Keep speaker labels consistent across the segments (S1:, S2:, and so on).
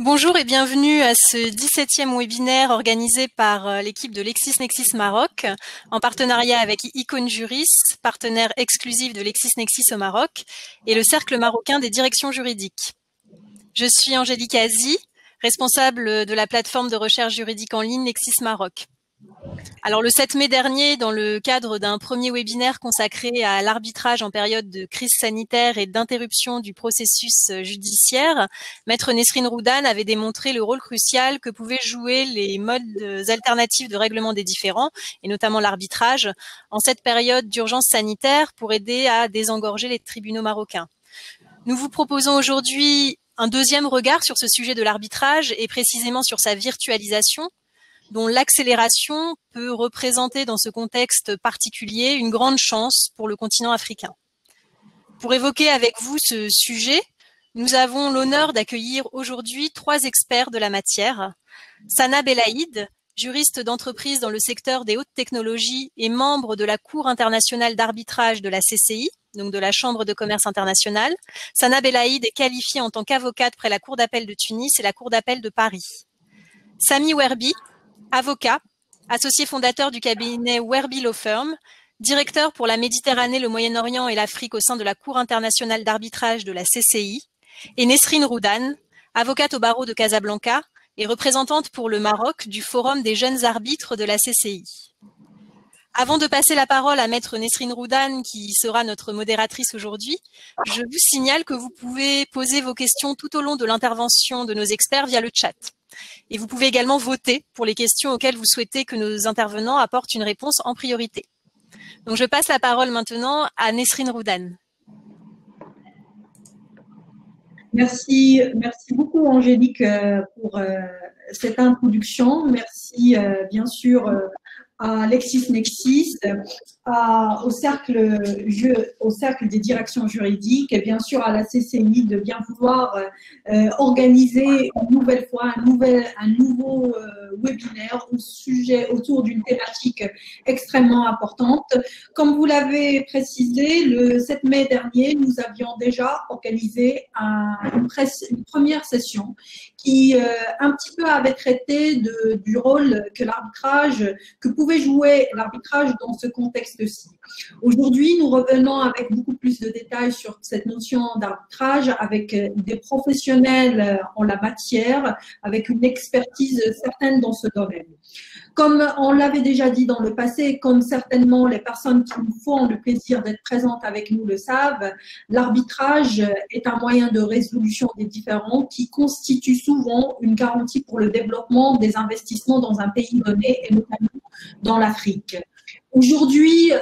S1: Bonjour et bienvenue à ce 17e webinaire organisé par l'équipe de LexisNexis Maroc en partenariat avec Icône Jurist, partenaire exclusif de LexisNexis au Maroc, et le Cercle marocain des directions juridiques. Je suis Angélique Azi, responsable de la plateforme de recherche juridique en ligne Lexis Maroc. Alors le 7 mai dernier, dans le cadre d'un premier webinaire consacré à l'arbitrage en période de crise sanitaire et d'interruption du processus judiciaire, Maître Nesrine Roudan avait démontré le rôle crucial que pouvaient jouer les modes alternatifs de règlement des différends, et notamment l'arbitrage, en cette période d'urgence sanitaire pour aider à désengorger les tribunaux marocains. Nous vous proposons aujourd'hui un deuxième regard sur ce sujet de l'arbitrage et précisément sur sa virtualisation, dont l'accélération peut représenter dans ce contexte particulier une grande chance pour le continent africain. Pour évoquer avec vous ce sujet, nous avons l'honneur d'accueillir aujourd'hui 3 experts de la matière. Sana Belaïd, juriste d'entreprise dans le secteur des hautes technologies et membre de la Cour internationale d'arbitrage de la CCI, donc de la Chambre de commerce internationale. Sana Belaïd est qualifiée en tant qu'avocate près la Cour d'appel de Tunis et la Cour d'appel de Paris. Sami Werbi, avocat, associé fondateur du cabinet Werbi Law Firm, directeur pour la Méditerranée, le Moyen-Orient et l'Afrique au sein de la Cour internationale d'arbitrage de la CCI, et Nesrine Roudan, avocate au barreau de Casablanca et représentante pour le Maroc du Forum des jeunes arbitres de la CCI. Avant de passer la parole à Maître Nesrine Roudan, qui sera notre modératrice aujourd'hui, je vous signale que vous pouvez poser vos questions tout au long de l'intervention de nos experts via le chat. Et vous pouvez également voter pour les questions auxquelles vous souhaitez que nos intervenants apportent une réponse en priorité. Donc je passe la parole maintenant à Nesrine Roudan.
S2: Merci beaucoup Angélique pour cette introduction. Merci bien sûr à LexisNexis, au cercle des directions juridiques et bien sûr à la CCI de bien vouloir organiser une nouvelle fois un nouveau webinaire autour d'une thématique extrêmement importante. Comme vous l'avez précisé, le 7 mai dernier, nous avions déjà organisé une première session qui un petit peu avait traité du rôle que pouvait jouer l'arbitrage dans ce contexte-ci. Aujourd'hui, nous revenons avec beaucoup plus de détails sur cette notion d'arbitrage avec des professionnels en la matière, avec une expertise certaine dans ce domaine. Comme on l'avait déjà dit dans le passé, comme certainement les personnes qui nous font le plaisir d'être présentes avec nous le savent, l'arbitrage est un moyen de résolution des différends qui constitue souvent une garantie pour le développement des investissements dans un pays donné et notamment dans l'Afrique. Aujourd'hui,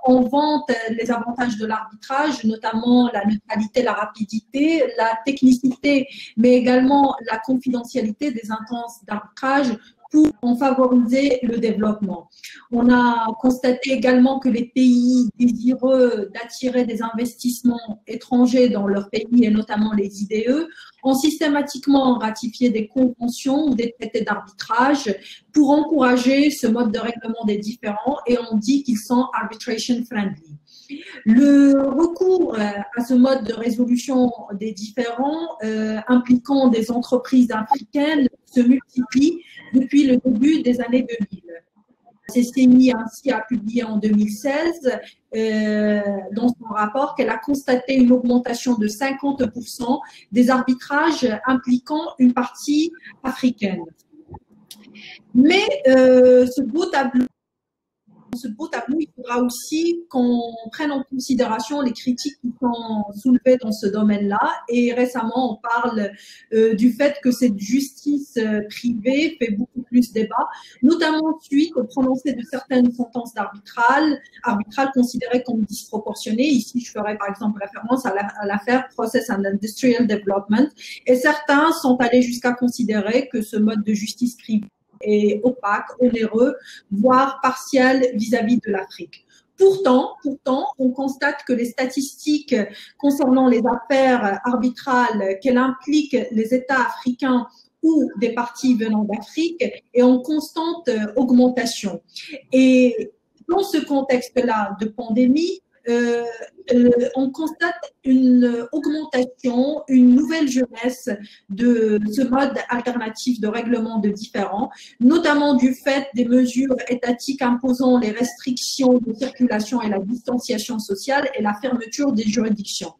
S2: on vante les avantages de l'arbitrage, notamment la neutralité, la rapidité, la technicité, mais également la confidentialité des instances d'arbitrage pour en favoriser le développement. On a constaté également que les pays désireux d'attirer des investissements étrangers dans leur pays, et notamment les IDE, ont systématiquement ratifié des conventions ou des traités d'arbitrage pour encourager ce mode de règlement des différends et on dit qu'ils sont arbitration friendly. Le recours à ce mode de résolution des différends impliquant des entreprises africaines se multiplie depuis le début des années 2000. La CCI ainsi a publié en 2016 dans son rapport qu'elle a constaté une augmentation de 50% des arbitrages impliquant une partie africaine. Mais ce beau tableau, il faudra aussi qu'on prenne en considération les critiques qui sont soulevées dans ce domaine-là. Et récemment, on parle du fait que cette justice privée fait beaucoup plus débat, notamment suite au prononcé de certaines sentences arbitrales considérées comme disproportionnées. Ici, je ferai par exemple référence à l'affaire Process and Industrial Development. Et certains sont allés jusqu'à considérer que ce mode de justice privée est opaque, onéreux, voire partial vis-à-vis de l'Afrique. Pourtant, on constate que les statistiques concernant les affaires arbitrales qu'elles impliquent les États africains ou des parties venant d'Afrique est en constante augmentation. Et dans ce contexte-là de pandémie, on constate une augmentation, une nouvelle jeunesse de ce mode alternatif de règlement de différends, notamment du fait des mesures étatiques imposant les restrictions de circulation et la distanciation sociale et la fermeture des juridictions.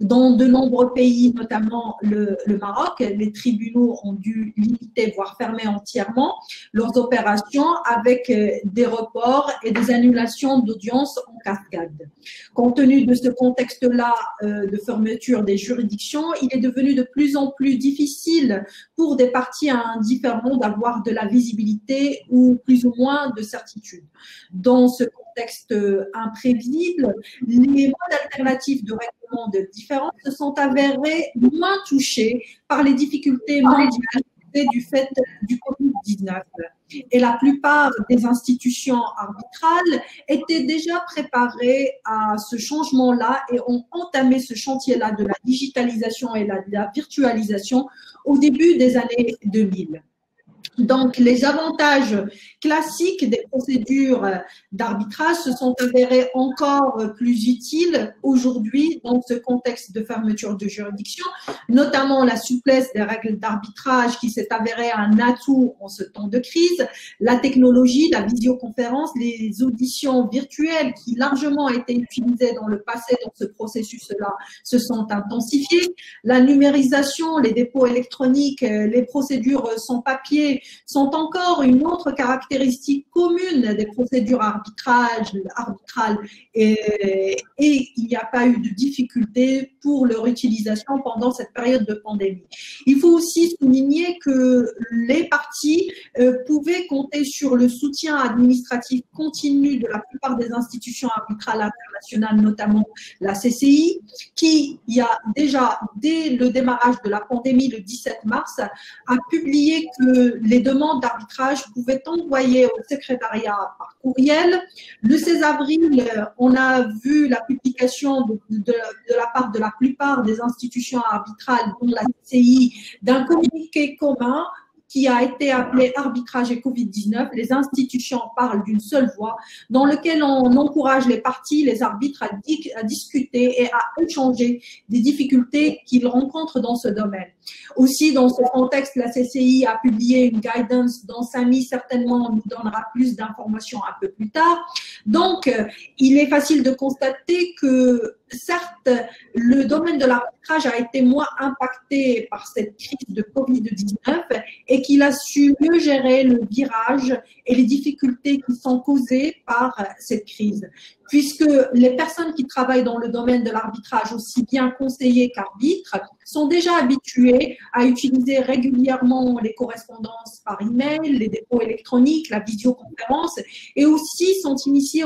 S2: Dans de nombreux pays, notamment le Maroc, les tribunaux ont dû limiter, voire fermer entièrement leurs opérations avec des reports et des annulations d'audience en cascade. Compte tenu de ce contexte-là de fermeture des juridictions, il est devenu de plus en plus difficile pour des parties à un différend d'avoir de la visibilité ou plus ou moins de certitude. Dans ce contexte imprévisible, les modes alternatifs de règlement de différends se sont avérés moins touchés par les difficultés mondiales du fait du Covid-19. Et la plupart des institutions arbitrales étaient déjà préparées à ce changement-là et ont entamé ce chantier-là de la digitalisation et de la virtualisation au début des années 2000. Donc, les avantages classiques des procédures d'arbitrage se sont avérés encore plus utiles aujourd'hui dans ce contexte de fermeture de juridiction, notamment la souplesse des règles d'arbitrage qui s'est avérée un atout en ce temps de crise, la technologie, la visioconférence, les auditions virtuelles qui largement été utilisées dans le passé dans ce processus-là se sont intensifiées, la numérisation, les dépôts électroniques, les procédures sans papier, sont encore une autre caractéristique commune des procédures arbitrales et il n'y a pas eu de difficulté pour leur utilisation pendant cette période de pandémie. Il faut aussi souligner que les parties pouvaient compter sur le soutien administratif continu de la plupart des institutions arbitrales internationales, notamment la CCI, qui il y a déjà, dès le démarrage de la pandémie le 17 mars, a publié que les demandes d'arbitrage pouvaient envoyer au secrétariat par courriel. Le 16 avril, on a vu la publication de la part de la plupart des institutions arbitrales, dont la CCI, d'un communiqué commun qui a été appelé arbitrage et Covid-19. Les institutions parlent d'une seule voix, dans lequel on encourage les parties, les arbitres à discuter et à échanger des difficultés qu'ils rencontrent dans ce domaine. Aussi, dans ce contexte, la CCI a publié une guidance dont Samy certainement nous donnera plus d'informations un peu plus tard. Donc, il est facile de constater que certes, le domaine de l'arbitrage a été moins impacté par cette crise de Covid-19 et qu'il a su mieux gérer le virage et les difficultés qui sont causées par cette crise. Puisque les personnes qui travaillent dans le domaine de l'arbitrage, aussi bien conseillers qu'arbitres, sont déjà habituées à utiliser régulièrement les correspondances par email, les dépôts électroniques, la visioconférence et aussi sont initiés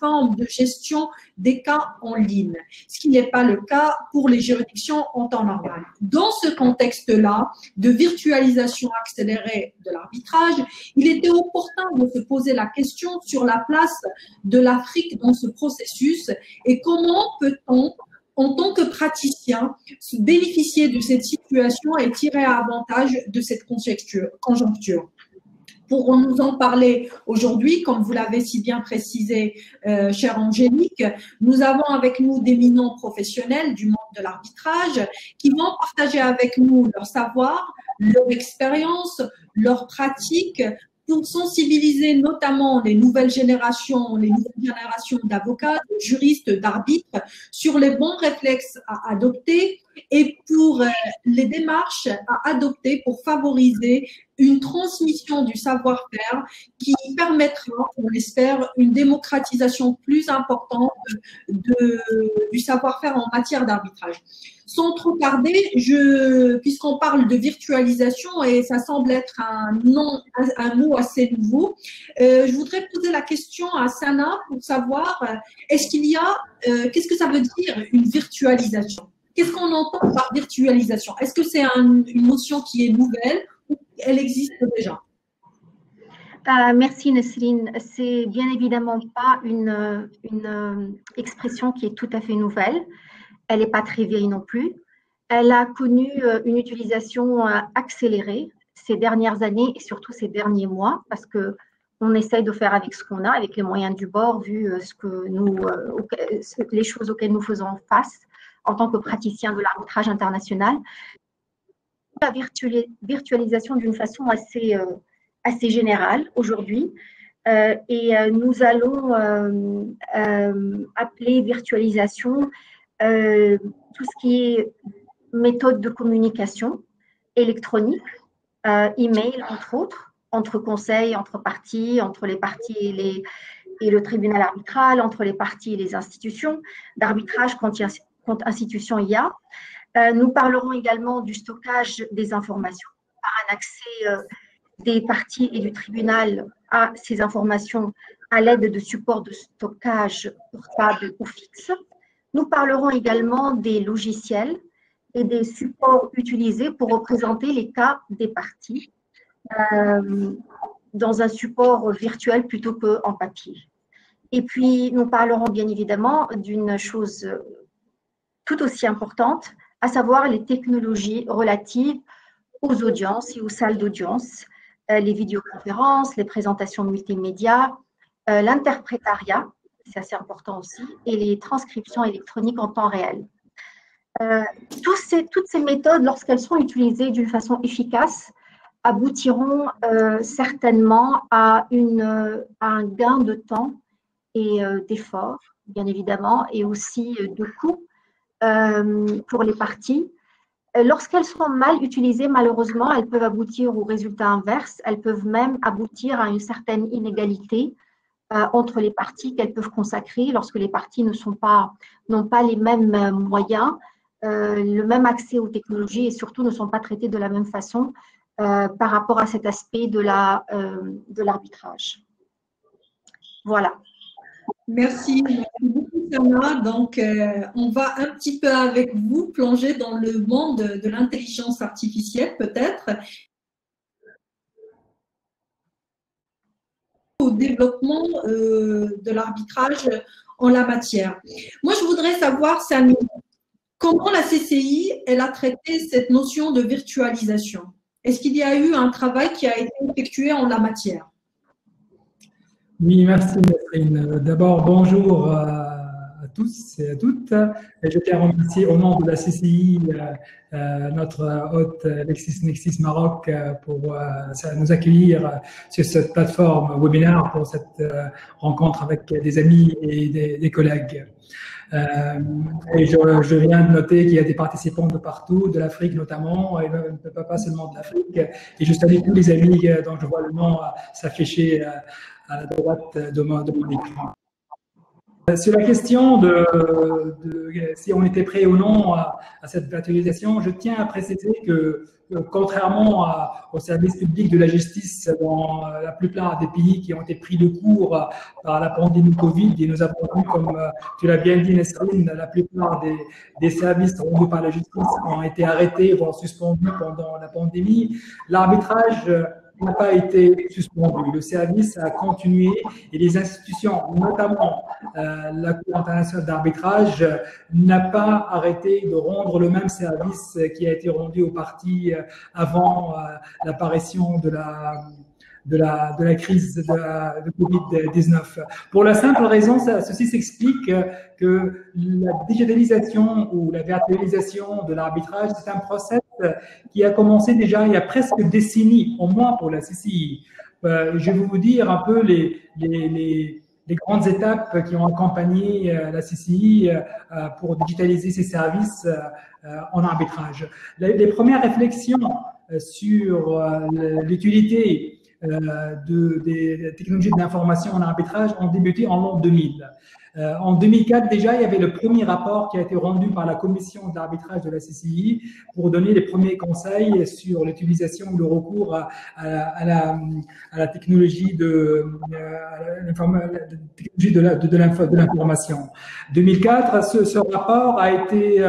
S2: forme de gestion des cas en ligne, ce qui n'est pas le cas pour les juridictions en temps normal. Dans ce contexte-là de virtualisation accélérée de l'arbitrage, il était opportun de se poser la question sur la place de l'Afrique dans ce processus et comment peut-on, en tant que praticien, bénéficier de cette situation et tirer avantage de cette conjoncture. Pour nous en parler aujourd'hui, comme vous l'avez si bien précisé, chère Angélique, nous avons avec nous d'éminents professionnels du monde de l'arbitrage qui vont partager avec nous leur savoir, leur expérience, leurs pratiques pour sensibiliser notamment les nouvelles générations d'avocats, de juristes, d'arbitres sur les bons réflexes à adopter et pour les démarches à adopter pour favoriser une transmission du savoir-faire qui permettra, on l'espère, une démocratisation plus importante du savoir-faire en matière d'arbitrage. Sans trop tarder, puisqu'on parle de virtualisation et ça semble être un mot assez nouveau, je voudrais poser la question à Sana pour savoir qu'est-ce que ça veut dire une virtualisation? Qu'est-ce qu'on entend par virtualisation? Est-ce que c'est une notion qui est nouvelle ou elle existe déjà?
S3: Merci Nesrine. C'est bien évidemment pas une expression qui est tout à fait nouvelle. Elle n'est pas très vieille non plus. Elle a connu une utilisation accélérée ces dernières années et surtout ces derniers mois parce que on essaye de faire avec ce qu'on a, avec les moyens du bord, vu les choses auxquelles nous faisons face en tant que praticiens de l'arbitrage international. La virtualisation d'une façon assez générale aujourd'hui. Nous allons appeler virtualisation tout ce qui est méthode de communication électronique, email entre autres, entre conseils, entre parties, entre les parties et le tribunal arbitral, entre les parties et les institutions d'arbitrage quand institutions il y a. Nous parlerons également du stockage des informations par un accès des parties et du tribunal à ces informations à l'aide de supports de stockage portables ou fixes. Nous parlerons également des logiciels et des supports utilisés pour représenter les cas des parties dans un support virtuel plutôt qu'en papier. Et puis, nous parlerons bien évidemment d'une chose tout aussi importante, à savoir les technologies relatives aux audiences et aux salles d'audience, les vidéoconférences, les présentations multimédia, l'interprétariat, c'est assez important aussi, et les transcriptions électroniques en temps réel. Toutes ces méthodes, lorsqu'elles sont utilisées d'une façon efficace, aboutiront certainement à un gain de temps et d'effort, bien évidemment, et aussi de coûts pour les parties. Lorsqu'elles sont mal utilisées, malheureusement, elles peuvent aboutir au résultat inverse. Elles peuvent même aboutir à une certaine inégalité entre les parties qu'elles peuvent consacrer lorsque les parties n'ont pas les mêmes moyens, le même accès aux technologies et surtout ne sont pas traitées de la même façon par rapport à cet aspect de l'arbitrage. Voilà.
S2: Merci beaucoup, Sana. Donc, on va un petit peu avec vous plonger dans le monde de l'intelligence artificielle, peut-être, au développement de l'arbitrage en la matière. Moi, je voudrais savoir, Samy, comment la CCI elle a traité cette notion de virtualisation? Est-ce qu'il y a eu un travail qui a été effectué en la matière?
S4: Oui, merci Catherine. D'abord, bonjour à tous et à toutes. Et je tiens à remercier au nom de la CCI notre hôte LexisNexis Maroc pour nous accueillir sur cette plateforme webinaire pour cette rencontre avec des amis et des collègues. Et je viens de noter qu'il y a des participants de partout, de l'Afrique notamment, et pas seulement de l'Afrique. Et je salue tous les amis dont je vois le nom s'afficher à la droite de mon écran. Sur la question de si on était prêt ou non à cette virtualisation, je tiens à préciser que contrairement au service public de la justice dans la plupart des pays qui ont été pris de court par la pandémie Covid, et nous avons vu, comme tu l'as bien dit Nesrine, la plupart des services rendus par la justice ont été arrêtés, voire suspendus pendant la pandémie, l'arbitrage n'a pas été suspendu. Le service a continué et les institutions, notamment la Cour internationale d'arbitrage, n'a pas arrêté de rendre le même service qui a été rendu aux parties avant l'apparition de la crise de Covid-19. Pour la simple raison, ceci s'explique que la digitalisation ou la virtualisation de l'arbitrage, c'est un process qui a commencé déjà il y a presque une décennie, au moins pour la CCI. Je vais vous dire un peu les grandes étapes qui ont accompagné la CCI pour digitaliser ses services en arbitrage. Les premières réflexions sur l'utilité des technologies de l'information en arbitrage ont débuté en l'an 2000. En 2004, déjà, il y avait le premier rapport qui a été rendu par la commission d'arbitrage de la CCI pour donner les premiers conseils sur l'utilisation ou le recours à la technologie de l'information. 2004, ce rapport a été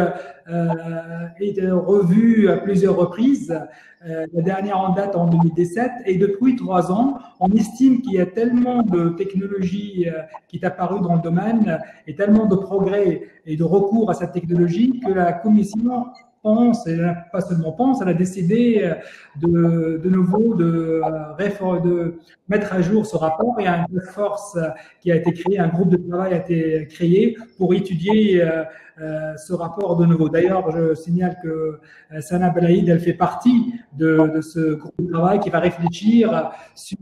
S4: revu à plusieurs reprises. La dernière en date en 2017, et depuis 3 ans, on estime qu'il y a tellement de technologie qui est apparue dans le domaine et tellement de progrès et de recours à cette technologie que la commission pense, et pas seulement pense, elle a décidé de nouveau de mettre à jour ce rapport. Il y a un task force qui a été créé, un groupe de travail a été créé pour étudier ce rapport de nouveau. D'ailleurs, je signale que Sana Belaïd, elle fait partie de ce groupe de travail qui va réfléchir sur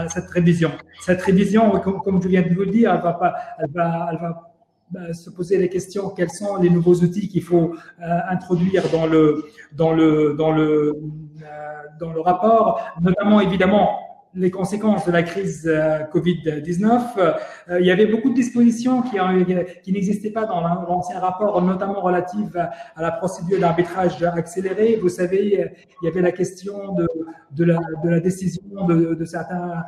S4: cette révision. Cette révision, comme je viens de vous le dire, elle va se poser les questions, quels sont les nouveaux outils qu'il faut introduire dans le rapport, notamment évidemment les conséquences de la crise Covid-19. Il y avait beaucoup de dispositions qui n'existaient pas dans l'ancien rapport, notamment relatives à la procédure d'arbitrage accéléré. Vous savez, il y avait la question de la décision de certains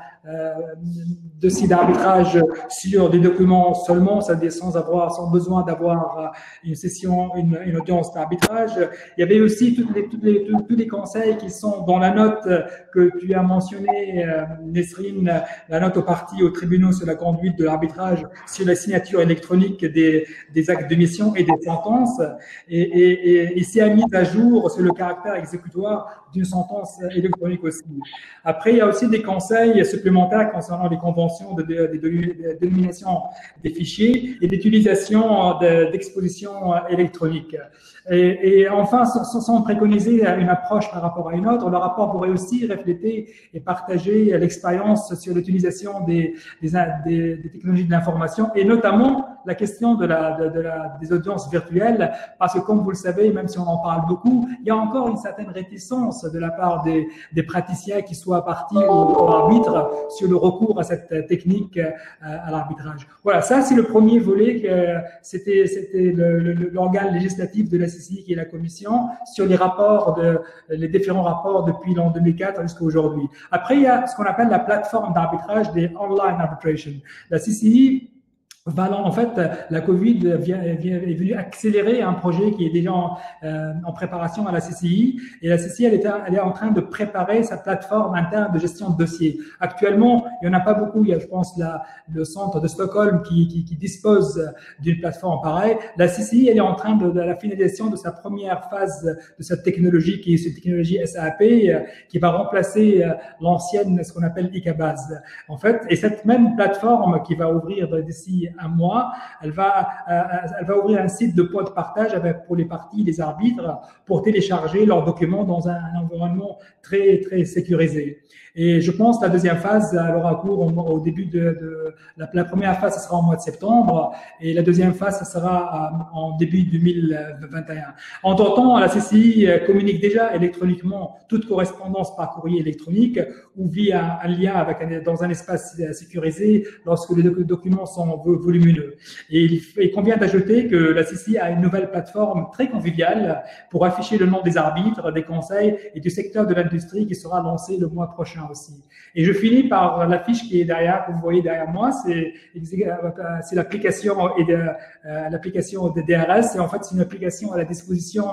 S4: dossiers d'arbitrage sur des documents seulement, c'est-à-dire sans besoin d'avoir une audience d'arbitrage. Il y avait aussi tous les conseils qui sont dans la note que tu as mentionnée, Nesrine, la note aux parties aux tribunaux sur la conduite de l'arbitrage, sur la signature électronique des actes de mission et des sentences, et s'y a mis à jour sur le caractère exécutoire d'une sentence électronique aussi. Après, il y a aussi des conseils supplémentaires concernant les conventions de dénomination des fichiers et d'utilisation d'exposition électronique. Et enfin, sans préconiser une approche par rapport à une autre, le rapport pourrait aussi refléter et partager l'expérience sur l'utilisation des technologies de l'information et notamment la question des audiences virtuelles, parce que comme vous le savez, même si on en parle beaucoup, il y a encore une certaine réticence de la part des praticiens qui soient partis au arbitre sur le recours à cette technique à l'arbitrage. Voilà, ça c'est le premier volet, c'était l'organe législatif de la CCI qui est la commission sur les différents rapports depuis l'an 2004 jusqu'à aujourd'hui. Après, il y a ce qu'on appelle la plateforme d'arbitrage des online arbitration. La CCI, en fait, la Covid est venue accélérer un projet qui est déjà en préparation à la CCI. Et la CCI, elle est en train de préparer sa plateforme interne de gestion de dossiers. Actuellement, il n'y en a pas beaucoup. Il y a, je pense, le centre de Stockholm qui dispose d'une plateforme pareille. La CCI, elle est en train de la finalisation de sa première phase de cette technologie, qui est cette technologie SAP, qui va remplacer l'ancienne, ce qu'on appelle ICABAS. En fait, et cette même plateforme qui va ouvrir d'ici un mois, elle va ouvrir un site de point de partage pour les parties, les arbitres, pour télécharger leurs documents dans un environnement très, très sécurisé. Et je pense que la deuxième phase, elle aura cours au début la première phase, ce sera au mois de septembre, et la deuxième phase, ce sera en début 2021. Entre-temps, la CCI communique déjà électroniquement toute correspondance par courrier électronique ou via un lien dans un espace sécurisé lorsque les documents sont volumineux. Et il convient d'ajouter que la CCI a une nouvelle plateforme très conviviale pour afficher le nom des arbitres, des conseils et du secteur de l'industrie qui sera lancée le mois prochain aussi. Et je finis par l'affiche qui est derrière, que vous voyez derrière moi, c'est l'application l'application de DRS, et en fait c'est une application à la disposition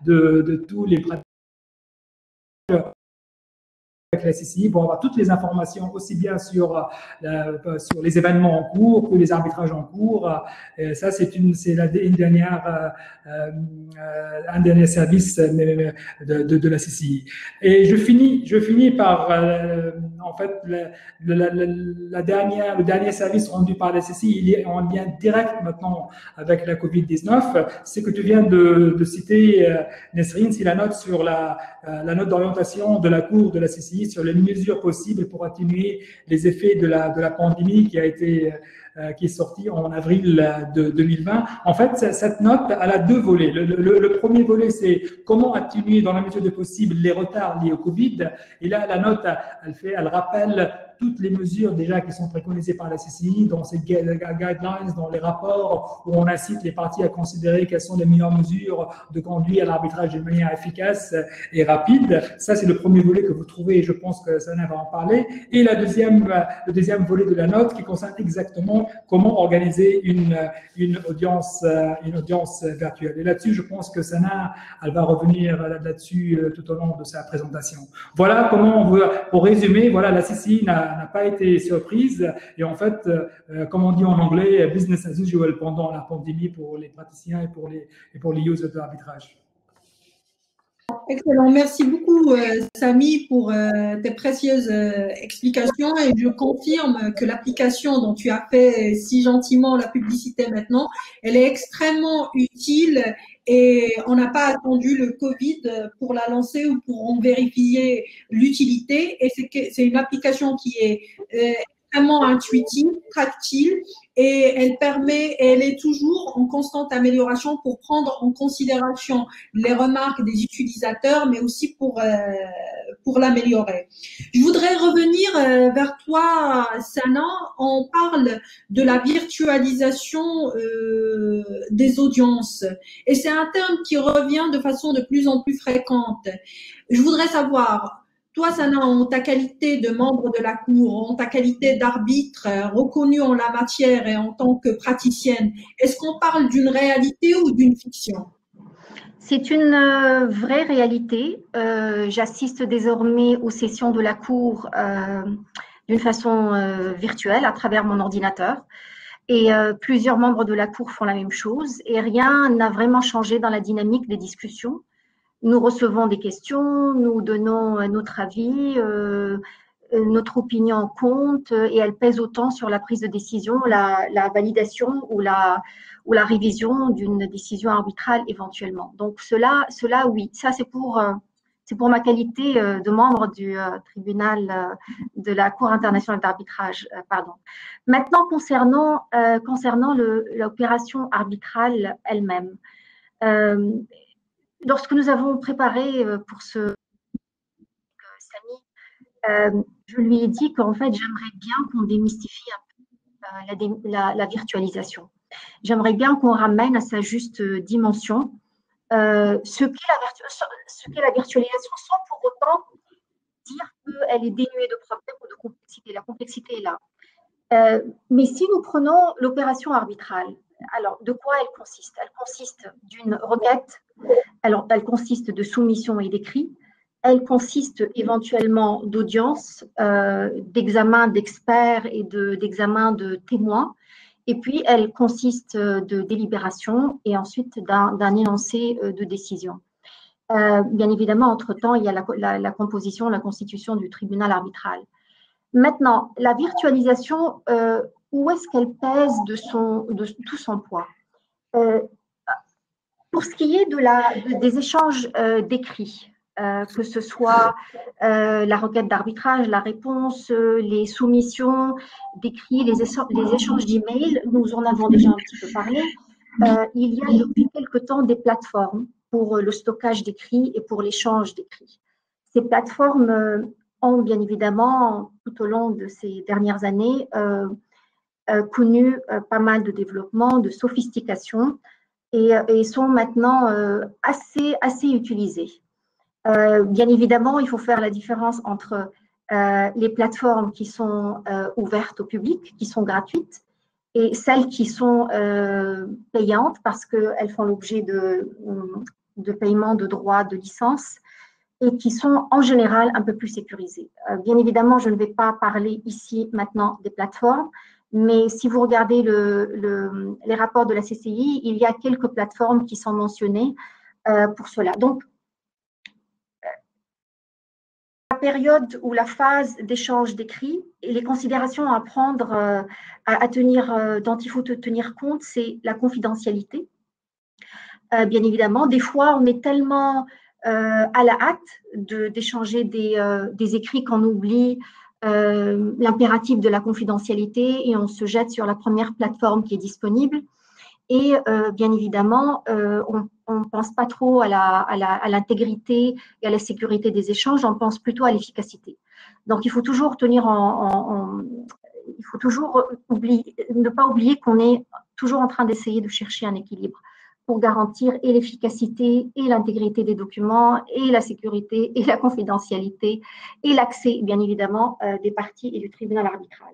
S4: de tous les pratiques avec la CCI pour avoir toutes les informations aussi bien sur les événements en cours que les arbitrages en cours. Et ça, c'est un dernier service de la CCI. Et je finis par en fait le dernier service rendu par la CCI. Il est en lien direct maintenant avec la Covid-19. C'est que tu viens de citer, Nesrine, c'est la note sur la note d'orientation de la Cour de la CCI sur les mesures possibles pour atténuer les effets de la pandémie qui est sortie en avril de 2020. En fait, cette note, elle a deux volets. Le premier volet, c'est comment atténuer dans la mesure du possible les retards liés au Covid. Et là, la note, elle rappelle toutes les mesures déjà qui sont préconisées par la CCI dans ces guidelines, dans les rapports où on incite les parties à considérer quelles sont les meilleures mesures de conduire l'arbitrage de manière efficace et rapide. Ça, c'est le premier volet que vous trouvez et je pense que Sana va en parler. Et le deuxième volet de la note qui concerne exactement comment organiser une audience virtuelle. Et là-dessus, je pense que Sana, elle va revenir là-dessus tout au long de sa présentation. Voilà comment pour résumer, voilà, la CCI n'a n'a pas été surprise. Et en fait, comme on dit en anglais, business as usual pendant la pandémie pour les praticiens et pour les users de l'arbitrage.
S2: Excellent. Merci beaucoup, Samy, pour tes précieuses explications. Et je confirme que l'application dont tu as fait si gentiment la publicité maintenant, elle est extrêmement utile et on n'a pas attendu le Covid pour la lancer ou pour en vérifier l'utilité. Et c'est une application qui est extrêmement intuitive, tactile, et elle est toujours en constante amélioration pour prendre en considération les remarques des utilisateurs, mais aussi pour l'améliorer. Je voudrais revenir vers toi, Sana. On parle de la virtualisation des audiences, et c'est un terme qui revient de façon de plus en plus fréquente. Je voudrais savoir, toi, Sana, en ta qualité de membre de la Cour, en ta qualité d'arbitre reconnu en la matière et en tant que praticienne, est-ce qu'on parle d'une réalité ou d'une fiction?
S3: C'est une vraie réalité. J'assiste désormais aux sessions de la Cour d'une façon virtuelle à travers mon ordinateur. Et plusieurs membres de la Cour font la même chose. Et rien n'a vraiment changé dans la dynamique des discussions. Nous recevons des questions, nous donnons notre avis, notre opinion compte et elle pèse autant sur la prise de décision, la validation ou la révision d'une décision arbitrale éventuellement. Donc cela oui, ça c'est pour ma qualité de membre du tribunal de la Cour internationale d'arbitrage. Maintenant, concernant l'opération arbitrale elle-même, lorsque nous avons préparé pour ce Samy, je lui ai dit qu'en fait, j'aimerais bien qu'on démystifie un peu la virtualisation. J'aimerais bien qu'on ramène à sa juste dimension ce qu'est la virtualisation sans pour autant dire qu'elle est dénuée de problèmes ou de complexité. La complexité est là. Mais si nous prenons l'opération arbitrale, alors de quoi elle consiste? Elle consiste d'une requête, alors elle consiste de soumission et d'écrit, elle consiste éventuellement d'audience, d'examen d'experts et d'examen de témoins, et puis elle consiste de délibération et ensuite d'un énoncé de décision. Bien évidemment, entre-temps, il y a la composition, la constitution du tribunal arbitral. Maintenant, la virtualisation, où est-ce qu'elle pèse de tout son poids? Pour ce qui est des échanges d'écrits, que ce soit la requête d'arbitrage, la réponse, les soumissions d'écrits, les échanges d'emails, nous en avons déjà un petit peu parlé. Il y a depuis quelque temps des plateformes pour le stockage d'écrits et pour l'échange d'écrits. Ces plateformes ont bien évidemment, tout au long de ces dernières années, connu pas mal de développement, de sophistication et sont maintenant assez utilisées. Bien évidemment, il faut faire la différence entre les plateformes qui sont ouvertes au public, qui sont gratuites, et celles qui sont payantes parce qu'elles font l'objet de paiement de droits de licence et qui sont en général un peu plus sécurisées. Bien évidemment, je ne vais pas parler ici maintenant des plateformes, mais si vous regardez les rapports de la CCI, il y a quelques plateformes qui sont mentionnées pour cela. Donc, la période ou la phase d'échange d'écrits et les considérations à prendre, dont il faut tenir compte, c'est la confidentialité. Bien évidemment, des fois, on est tellement à la hâte d'échanger des écrits qu'on oublie l'impératif de la confidentialité et on se jette sur la première plateforme qui est disponible. Et bien évidemment, on ne pense pas trop à l'intégrité et à la sécurité des échanges, on pense plutôt à l'efficacité. Donc, il faut toujours il faut toujours ne pas oublier qu'on est toujours en train d'essayer de chercher un équilibre pour garantir et l'efficacité et l'intégrité des documents et la sécurité et la confidentialité et l'accès, bien évidemment, des parties et du tribunal arbitral.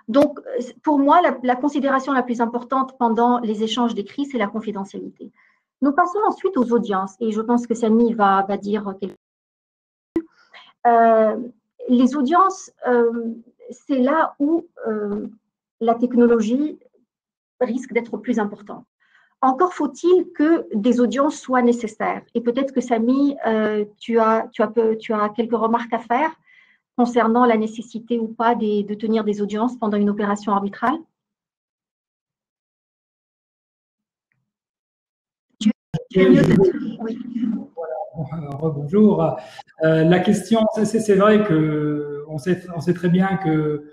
S3: Donc, pour moi, la considération la plus importante pendant les échanges d'écrits, c'est la confidentialité. Nous passons ensuite aux audiences et je pense que Samy va dire quelque chose. les audiences, c'est là où la technologie risque d'être plus importante. Encore faut-il que des audiences soient nécessaires. Et peut-être que Samy, tu as quelques remarques à faire concernant la nécessité ou pas de tenir des audiences pendant une opération arbitrale.
S4: Oui. Rebonjour. La question, c'est vrai qu'on sait très bien que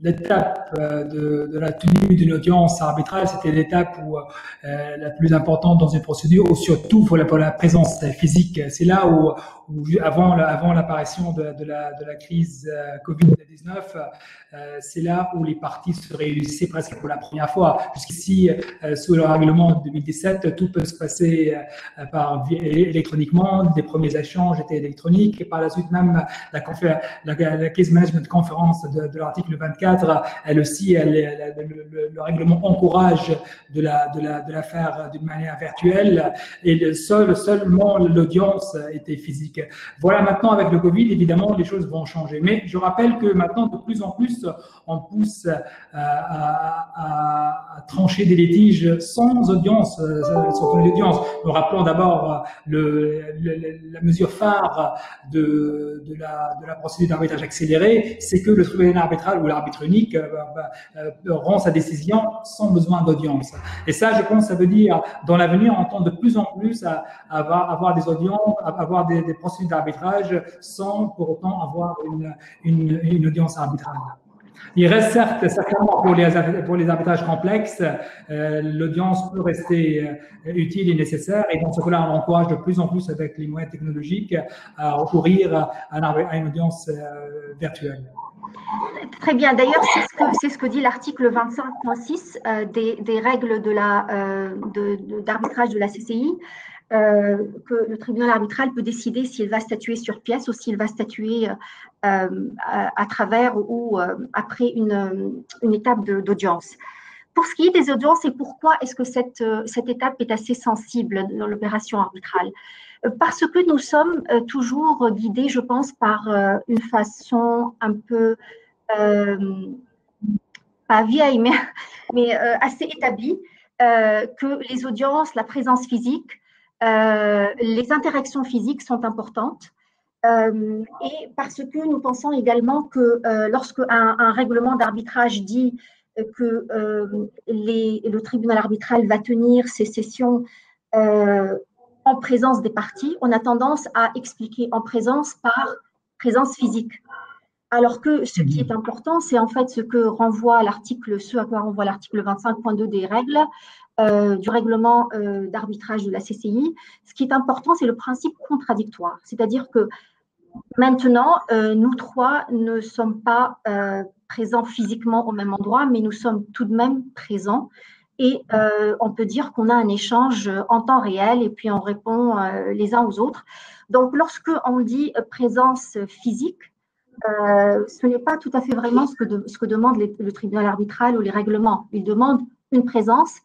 S4: l'étape de la tenue d'une audience arbitrale, c'était l'étape la plus importante dans une procédure, ou surtout pour la présence physique. C'est là où avant l'apparition de la crise Covid-19, c'est là où les parties se réunissaient presque pour la première fois. Jusqu'ici, sous le règlement de 2017, tout peut se passer électroniquement. Les premiers échanges étaient électroniques, et par la suite même la case management conférence de l'article 24, elle aussi, le règlement encourage de la faire d'une manière virtuelle, et seulement l'audience était physique. Voilà, maintenant avec le Covid, évidemment, les choses vont changer. Mais je rappelle que maintenant, de plus en plus, on pousse à trancher des litiges sans audience, sans audience. Nous rappelons d'abord la mesure phare de la procédure d'arbitrage accéléré, c'est que le tribunal arbitral ou l'arbitre unique rend sa décision sans besoin d'audience. Et ça, je pense, ça veut dire, dans l'avenir, on tend de plus en plus à avoir des audiences, avoir des procédures d'arbitrage sans pour autant avoir une audience arbitrale. Il reste certainement pour les arbitrages complexes, l'audience peut rester utile et nécessaire, et dans ce cas-là, on encourage de plus en plus avec les moyens technologiques à recourir à une audience virtuelle.
S3: Très bien. D'ailleurs, c'est ce que dit l'article 25.6 des règles d'arbitrage de la CCI. Que le tribunal arbitral peut décider s'il va statuer sur pièce ou s'il va statuer à travers ou après une étape d'audience. Pour ce qui est des audiences, et pourquoi est-ce que cette étape est assez sensible dans l'opération arbitrale? Parce que nous sommes toujours guidés, je pense, par une façon un peu, pas vieille, mais assez établie, que les audiences, la présence physique, les interactions physiques sont importantes, et parce que nous pensons également que lorsque un règlement d'arbitrage dit que le tribunal arbitral va tenir ses sessions en présence des parties, on a tendance à expliquer en présence par présence physique. Alors que ce qui est important, c'est en fait ce à quoi renvoie l'article 25.2 des règles, du règlement d'arbitrage de la CCI. Ce qui est important, c'est le principe contradictoire. C'est-à-dire que maintenant, nous trois ne sommes pas présents physiquement au même endroit, mais nous sommes tout de même présents. Et on peut dire qu'on a un échange en temps réel et puis on répond les uns aux autres. Donc, lorsque on dit présence physique, ce n'est pas tout à fait vraiment ce que demande le tribunal arbitral ou les règlements. Il demande une présence,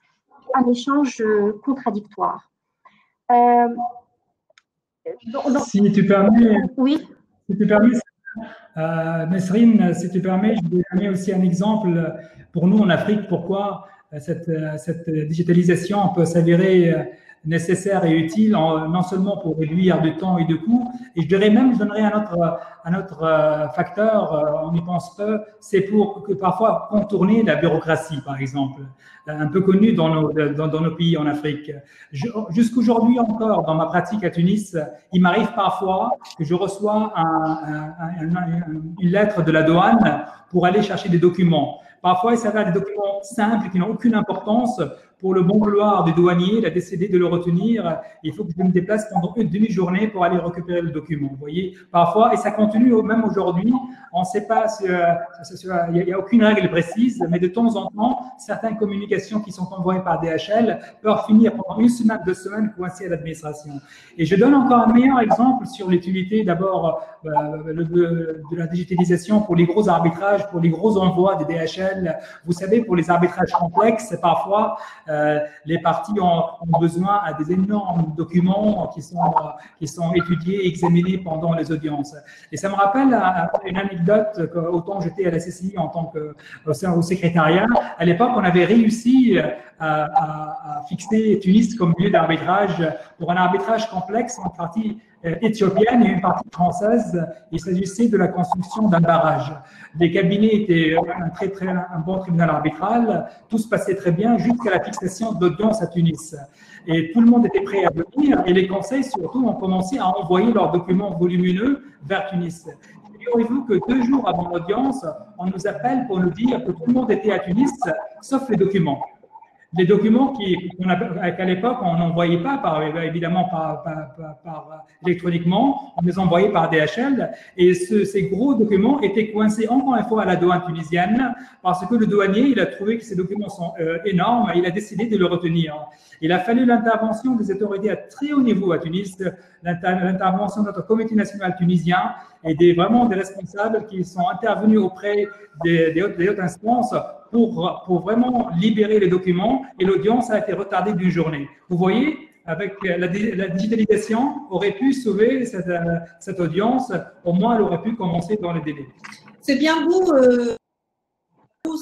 S3: un échange contradictoire.
S4: Si tu permets,
S3: oui.
S4: Si tu permets, Nesrine, si tu permets, je vais donner aussi un exemple pour nous en Afrique, pourquoi cette digitalisation peut s'avérer nécessaire et utile, non seulement pour réduire de temps et de coûts, et je donnerais un autre facteur, on n'y pense peu, c'est pour que parfois contourner la bureaucratie, par exemple, un peu connue dans nos pays en Afrique. Jusqu'aujourd'hui encore, dans ma pratique à Tunis, il m'arrive parfois que je reçois une lettre de la douane pour aller chercher des documents. Parfois, il s'avère des documents simples qui n'ont aucune importance. Pour le bon vouloir du douanier, il a décidé de le retenir. Il faut que je me déplace pendant une demi-journée pour aller récupérer le document. Vous voyez, parfois, et ça continue même aujourd'hui. On ne sait pas, il n'y a aucune règle précise, mais de temps en temps, certaines communications qui sont envoyées par DHL peuvent finir pendant une semaine, 2 semaines coincées à l'administration. Et je donne encore un meilleur exemple sur l'utilité d'abord de la digitalisation pour les gros arbitrages, pour les gros envois des DHL. Vous savez, pour les arbitrages complexes, parfois, les parties ont besoin des énormes documents qui sont étudiés et examinés pendant les audiences. Et ça me rappelle une anecdote autant j'étais à la CCI en tant au secrétariat. À l'époque, on avait réussi à fixer Tunis comme lieu d'arbitrage pour un arbitrage complexe en partie éthiopienne et une partie française. Il s'agissait de la construction d'un barrage. Les cabinets étaient un bon tribunal arbitral, tout se passait très bien jusqu'à la fixation d'audience à Tunis. Et tout le monde était prêt à venir et les conseils surtout ont commencé à envoyer leurs documents volumineux vers Tunis. Figurez-vous que 2 jours avant l'audience, on nous appelle pour nous dire que tout le monde était à Tunis, sauf les documents. Les documents qu'à l'époque, on n'envoyait pas, évidemment, par électroniquement, on les envoyait par DHL. Et ces gros documents étaient coincés encore une fois à la douane tunisienne parce que le douanier, il a trouvé que ces documents sont énormes et il a décidé de le retenir. Il a fallu l'intervention des autorités à très haut niveau à Tunis, l'intervention de notre comité national tunisien et vraiment des responsables qui sont intervenus auprès des hautes instances pour vraiment libérer les documents et l'audience a été retardée d'une journée. Vous voyez, avec la digitalisation, aurait pu sauver cette audience, au moins elle aurait pu commencer dans les délais.
S2: C'est bien beau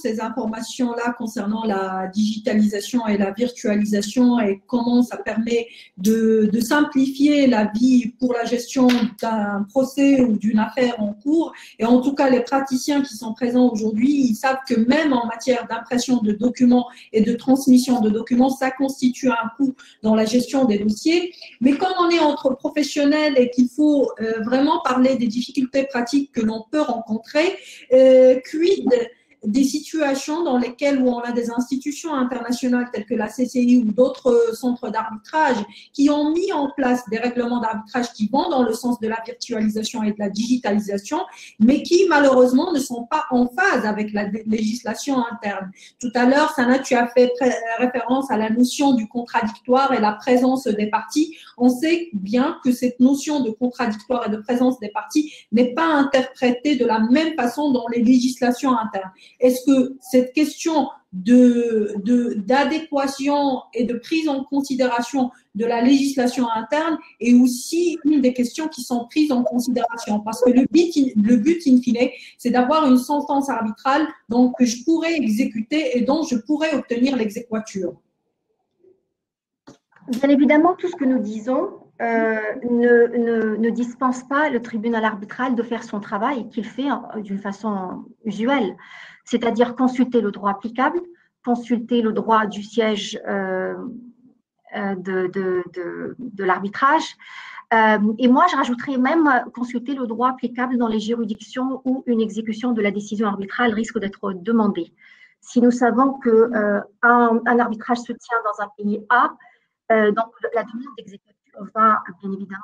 S2: ces informations-là concernant la digitalisation et la virtualisation et comment ça permet de simplifier la vie pour la gestion d'un procès ou d'une affaire en cours. Et en tout cas, les praticiens qui sont présents aujourd'hui, ils savent que même en matière d'impression de documents et de transmission de documents, ça constitue un coût dans la gestion des dossiers. Mais quand on est entre professionnels et qu'il faut vraiment parler des difficultés pratiques que l'on peut rencontrer, quid des situations dans lesquelles où on a des institutions internationales telles que la CCI ou d'autres centres d'arbitrage qui ont mis en place des règlements d'arbitrage qui vont dans le sens de la virtualisation et de la digitalisation, mais qui malheureusement ne sont pas en phase avec la législation interne. Tout à l'heure, Sana, tu as fait référence à la notion du contradictoire et la présence des parties. On sait bien que cette notion de contradictoire et de présence des parties n'est pas interprétée de la même façon dans les législations internes. Est-ce que cette question d'adéquation et de prise en considération de la législation interne est aussi une des questions qui sont prises en considération? Parce que le but in fine, c'est d'avoir une sentence arbitrale donc, que je pourrais exécuter et dont je pourrais obtenir l'exéquatur.
S3: Bien évidemment, tout ce que nous disons ne dispense pas le tribunal arbitral de faire son travail qu'il fait d'une façon usuelle, c'est-à-dire consulter le droit applicable, consulter le droit du siège de l'arbitrage. Et moi, je rajouterais même consulter le droit applicable dans les juridictions où une exécution de la décision arbitrale risque d'être demandée. Si nous savons qu'un arbitrage se tient dans un pays A, donc la demande d'exécution va bien évidemment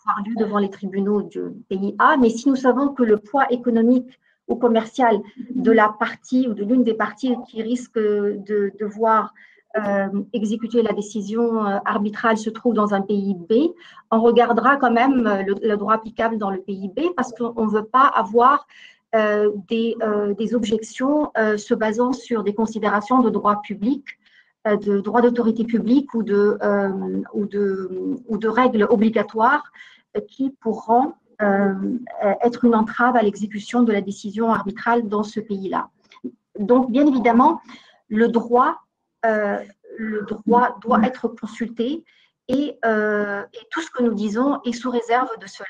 S3: avoir lieu devant les tribunaux du pays A, mais si nous savons que le poids économique ou commercial de la partie ou de l'une des parties qui risque de devoir exécuter la décision arbitrale se trouve dans un pays B, on regardera quand même le droit applicable dans le pays B parce qu'on ne veut pas avoir des objections se basant sur des considérations de droit public, de droit d'autorité publique ou de règles obligatoires qui pourront être une entrave à l'exécution de la décision arbitrale dans ce pays-là. Donc, bien évidemment, le droit doit être consulté et tout ce que nous disons est sous réserve de cela.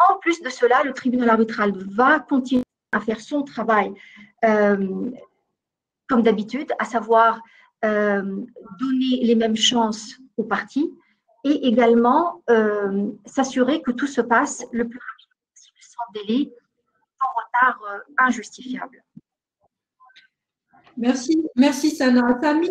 S3: En plus de cela, le tribunal arbitral va continuer à faire son travail comme d'habitude, à savoir donner les mêmes chances aux parties et également s'assurer que tout se passe le plus rapidement possible, sans délai, sans retard injustifiable.
S2: Merci Sana. Samy,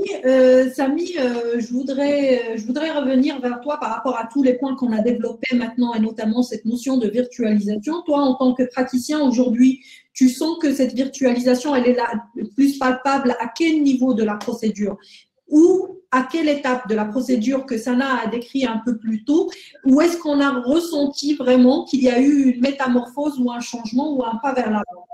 S2: je voudrais revenir vers toi par rapport à tous les points qu'on a développés maintenant et notamment cette notion de virtualisation. Toi, en tant que praticien aujourd'hui, tu sens que cette virtualisation, elle est la plus palpable à quel niveau de la procédure? Ou à quelle étape de la procédure que Sana a décrit un peu plus tôt? Ou est-ce qu'on a ressenti vraiment qu'il y a eu une métamorphose ou un changement ou un pas vers l'avant?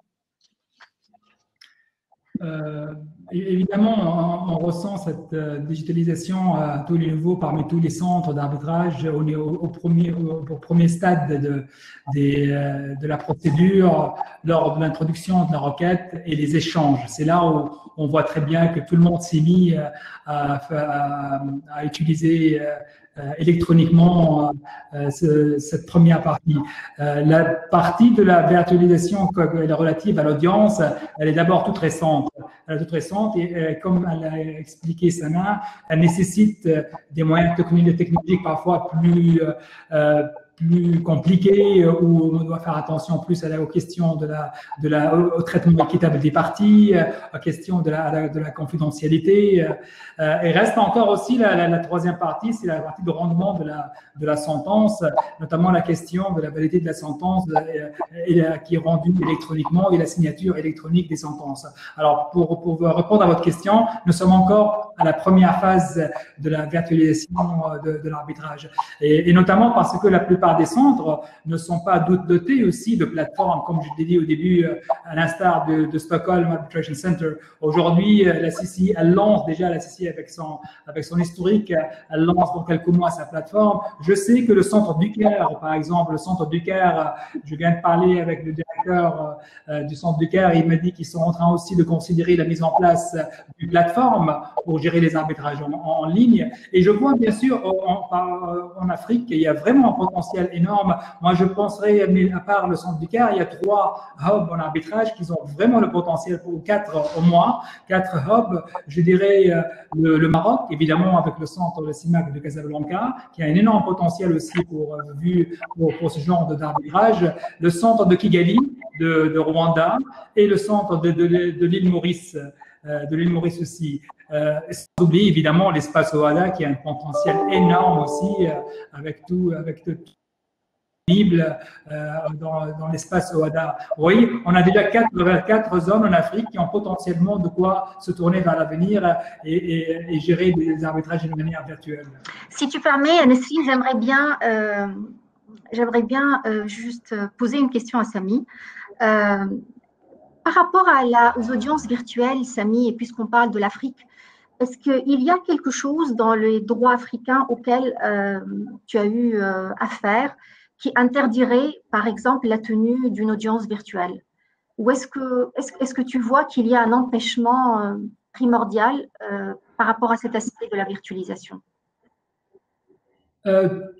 S4: Évidemment, on ressent cette digitalisation à tous les niveaux, parmi tous les centres d'arbitrage, au premier stade de la procédure, lors de l'introduction de la requête et les échanges. C'est là où on voit très bien que tout le monde s'est mis à utiliser électroniquement cette première partie. La partie de la virtualisation relative à l'audience, elle est d'abord toute récente. Elle est toute récente et comme elle a expliqué Sana, elle nécessite des moyens technologiques parfois plus compliqué, où on doit faire attention plus aux questions au traitement équitable des parties, aux questions de la confidentialité. Et reste encore aussi la troisième partie, c'est la partie de rendement de la sentence, notamment la question de la validité de la sentence qui est rendue électroniquement et la signature électronique des sentences. Alors, pour répondre à votre question, nous sommes encore à la première phase de la virtualisation de l'arbitrage. Et notamment parce que la plupart des centres ne sont pas dotés aussi de plateformes, comme je l'ai dit au début, à l'instar de Stockholm Arbitration Center. Aujourd'hui, la CCI, elle lance déjà la CCI avec son historique, elle lance dans quelques mois sa plateforme. Je sais que le centre du Caire, par exemple, le centre du Caire, je viens de parler avec le directeur du centre du Caire, il m'a dit qu'ils sont en train aussi de considérer la mise en place d'une plateforme pour gérer les arbitrages en ligne. Et je vois bien sûr en Afrique, il y a vraiment un potentiel énorme. Moi, je penserais, à part le centre du Caire, il y a 3 hubs en arbitrage qui ont vraiment le potentiel, pour 4 au moins, 4 hubs. Je dirais le Maroc, évidemment, avec le centre, le CIMAC de Casablanca, qui a un énorme potentiel aussi pour ce genre d'arbitrage. Le centre de Kigali, de Rwanda, et le centre de l'île Maurice. De l'île Maurice aussi. Sans oublier évidemment l'espace OADA qui a un potentiel énorme aussi avec tout dans l'espace OADA. Vous voyez, on a déjà 4 zones en Afrique qui ont potentiellement de quoi se tourner vers l'avenir et gérer des arbitrages de manière virtuelle.
S3: Si tu permets, Nesrine, j'aimerais bien juste poser une question à Samy. Par rapport aux audiences virtuelles, Samy, et puisqu'on parle de l'Afrique, est-ce qu'il y a quelque chose dans les droits africains auxquels tu as eu affaire qui interdirait, par exemple, la tenue d'une audience virtuelle? Ou est-ce que tu vois qu'il y a un empêchement primordial par rapport à cet aspect de la virtualisation?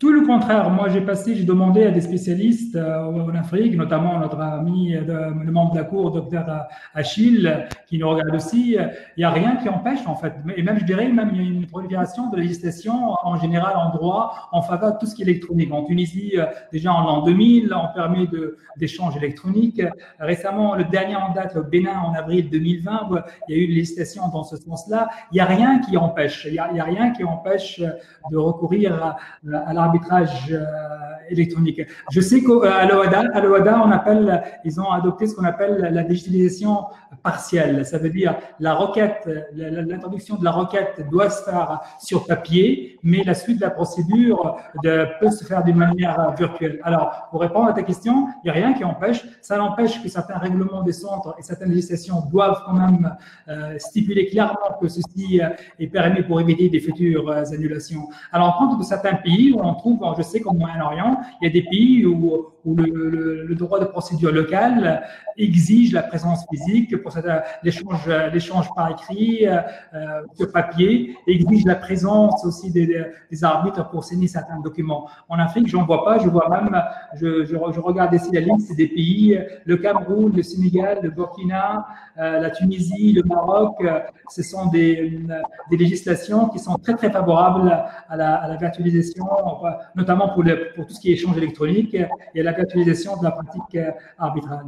S4: Tout le contraire. Moi, j'ai demandé à des spécialistes en Afrique, notamment notre ami, le membre de la Cour, Dr Achille, qui nous regarde aussi. Il n'y a rien qui empêche, en fait. Et même, je dirais, il y a une prolifération de législation en général en droit en faveur de tout ce qui est électronique. En Tunisie, déjà en l'an 2000, on permet d'échanges électroniques. Récemment, le dernier en date, au Bénin, en avril 2020, il y a eu une législation dans ce sens-là. Il n'y a rien qui empêche. Il y a rien qui empêche de recourir à l'arbitrage électronique. Je sais qu'à l'OADA, ils ont adopté ce qu'on appelle la digitalisation partielle. Ça veut dire l'introduction de la requête doit se faire sur papier, mais la suite de la procédure peut se faire d'une manière virtuelle. Alors, pour répondre à ta question, il n'y a rien qui empêche. Ça n'empêche que certains règlements des centres et certaines législations doivent quand même stipuler clairement que ceci est permis pour éviter des futures annulations. Alors, en compte de certains pays où on trouve, je sais qu'au Moyen-Orient, il y a des pays où le droit de procédure locale exige la présence physique pour l'échange par écrit, sur papier, exige la présence aussi des arbitres pour signer certains documents. En Afrique, j'en vois pas, je vois même, je regarde ici la liste des pays, le Cameroun, le Sénégal, le Burkina, la Tunisie, le Maroc, ce sont des législations qui sont très très favorables à la virtualisation, notamment pour tout ce qui est échange électronique et à la virtualisation de la pratique arbitrale.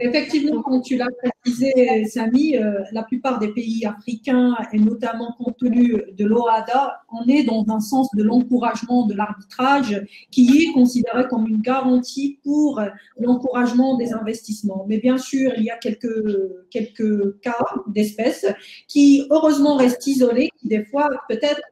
S2: Effectivement, comme tu l'as précisé, Samy, la plupart des pays africains, et notamment compte tenu de l'OADA, on est dans un sens de l'encouragement de l'arbitrage qui est considéré comme une garantie pour l'encouragement des investissements. Mais bien sûr, il y a quelques cas d'espèces qui, heureusement, restent isolés, qui des fois, peut-être,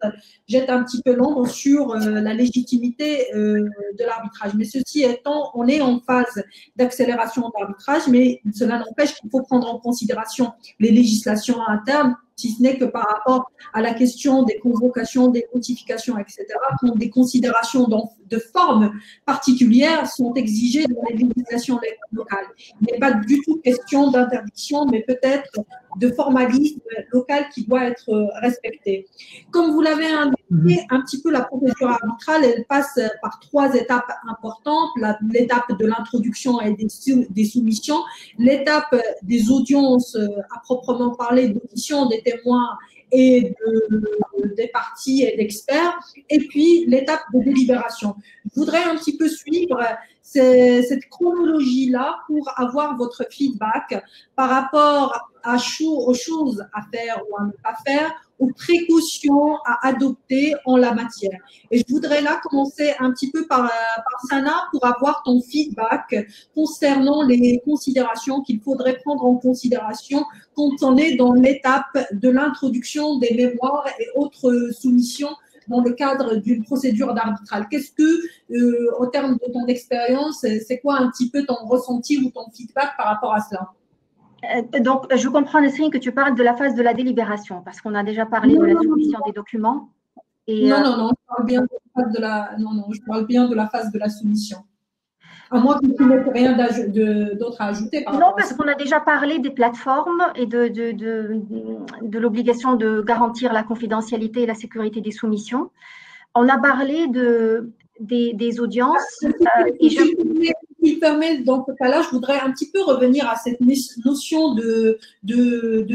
S2: jettent un petit peu l'ombre sur la légitimité de l'arbitrage. Mais ceci étant, on est en phase d'accélération de l'arbitrage, mais cela n'empêche qu'il faut prendre prendre en considération les législations internes, si ce n'est que par rapport à la question des convocations, des notifications, etc., quand des considérations de forme particulières sont exigées dans les législations locales. Il n'est pas du tout question d'interdiction, mais peut-être de formalisme local qui doit être respecté. Comme vous l'avez indiqué, un petit peu la procédure arbitrale, elle passe par 3 étapes importantes. L'étape de l'introduction et des soumissions, l'étape des audiences à proprement parler, d'audition des témoins et des parties et d'experts, et puis l'étape de délibération. Je voudrais un petit peu suivre cette chronologie-là pour avoir votre feedback par rapport aux choses à faire ou à ne pas faire, aux précautions à adopter en la matière. Et je voudrais là commencer un petit peu par Sana pour avoir ton feedback concernant les considérations qu'il faudrait prendre en considération quand on est dans l'étape de l'introduction des mémoires et autres soumissions dans le cadre d'une procédure d'arbitrage. Qu'est-ce que, au terme de ton expérience, c'est quoi un petit peu ton ressenti ou ton feedback par rapport à cela?
S3: Donc, je comprends, Nesrine, que tu parles de la phase de la délibération, parce qu'on a déjà parlé de la soumission des documents.
S2: Et, non, je parle bien de la phase de la, je parle bien de la phase de la soumission. À moins que tu n'aies rien d'autre à ajouter.
S3: Non, parce qu'on a déjà parlé des plateformes et de l'obligation de garantir la confidentialité et la sécurité des soumissions. On a parlé des audiences.
S2: Il permet, dans ce cas-là, je voudrais un petit peu revenir à cette notion de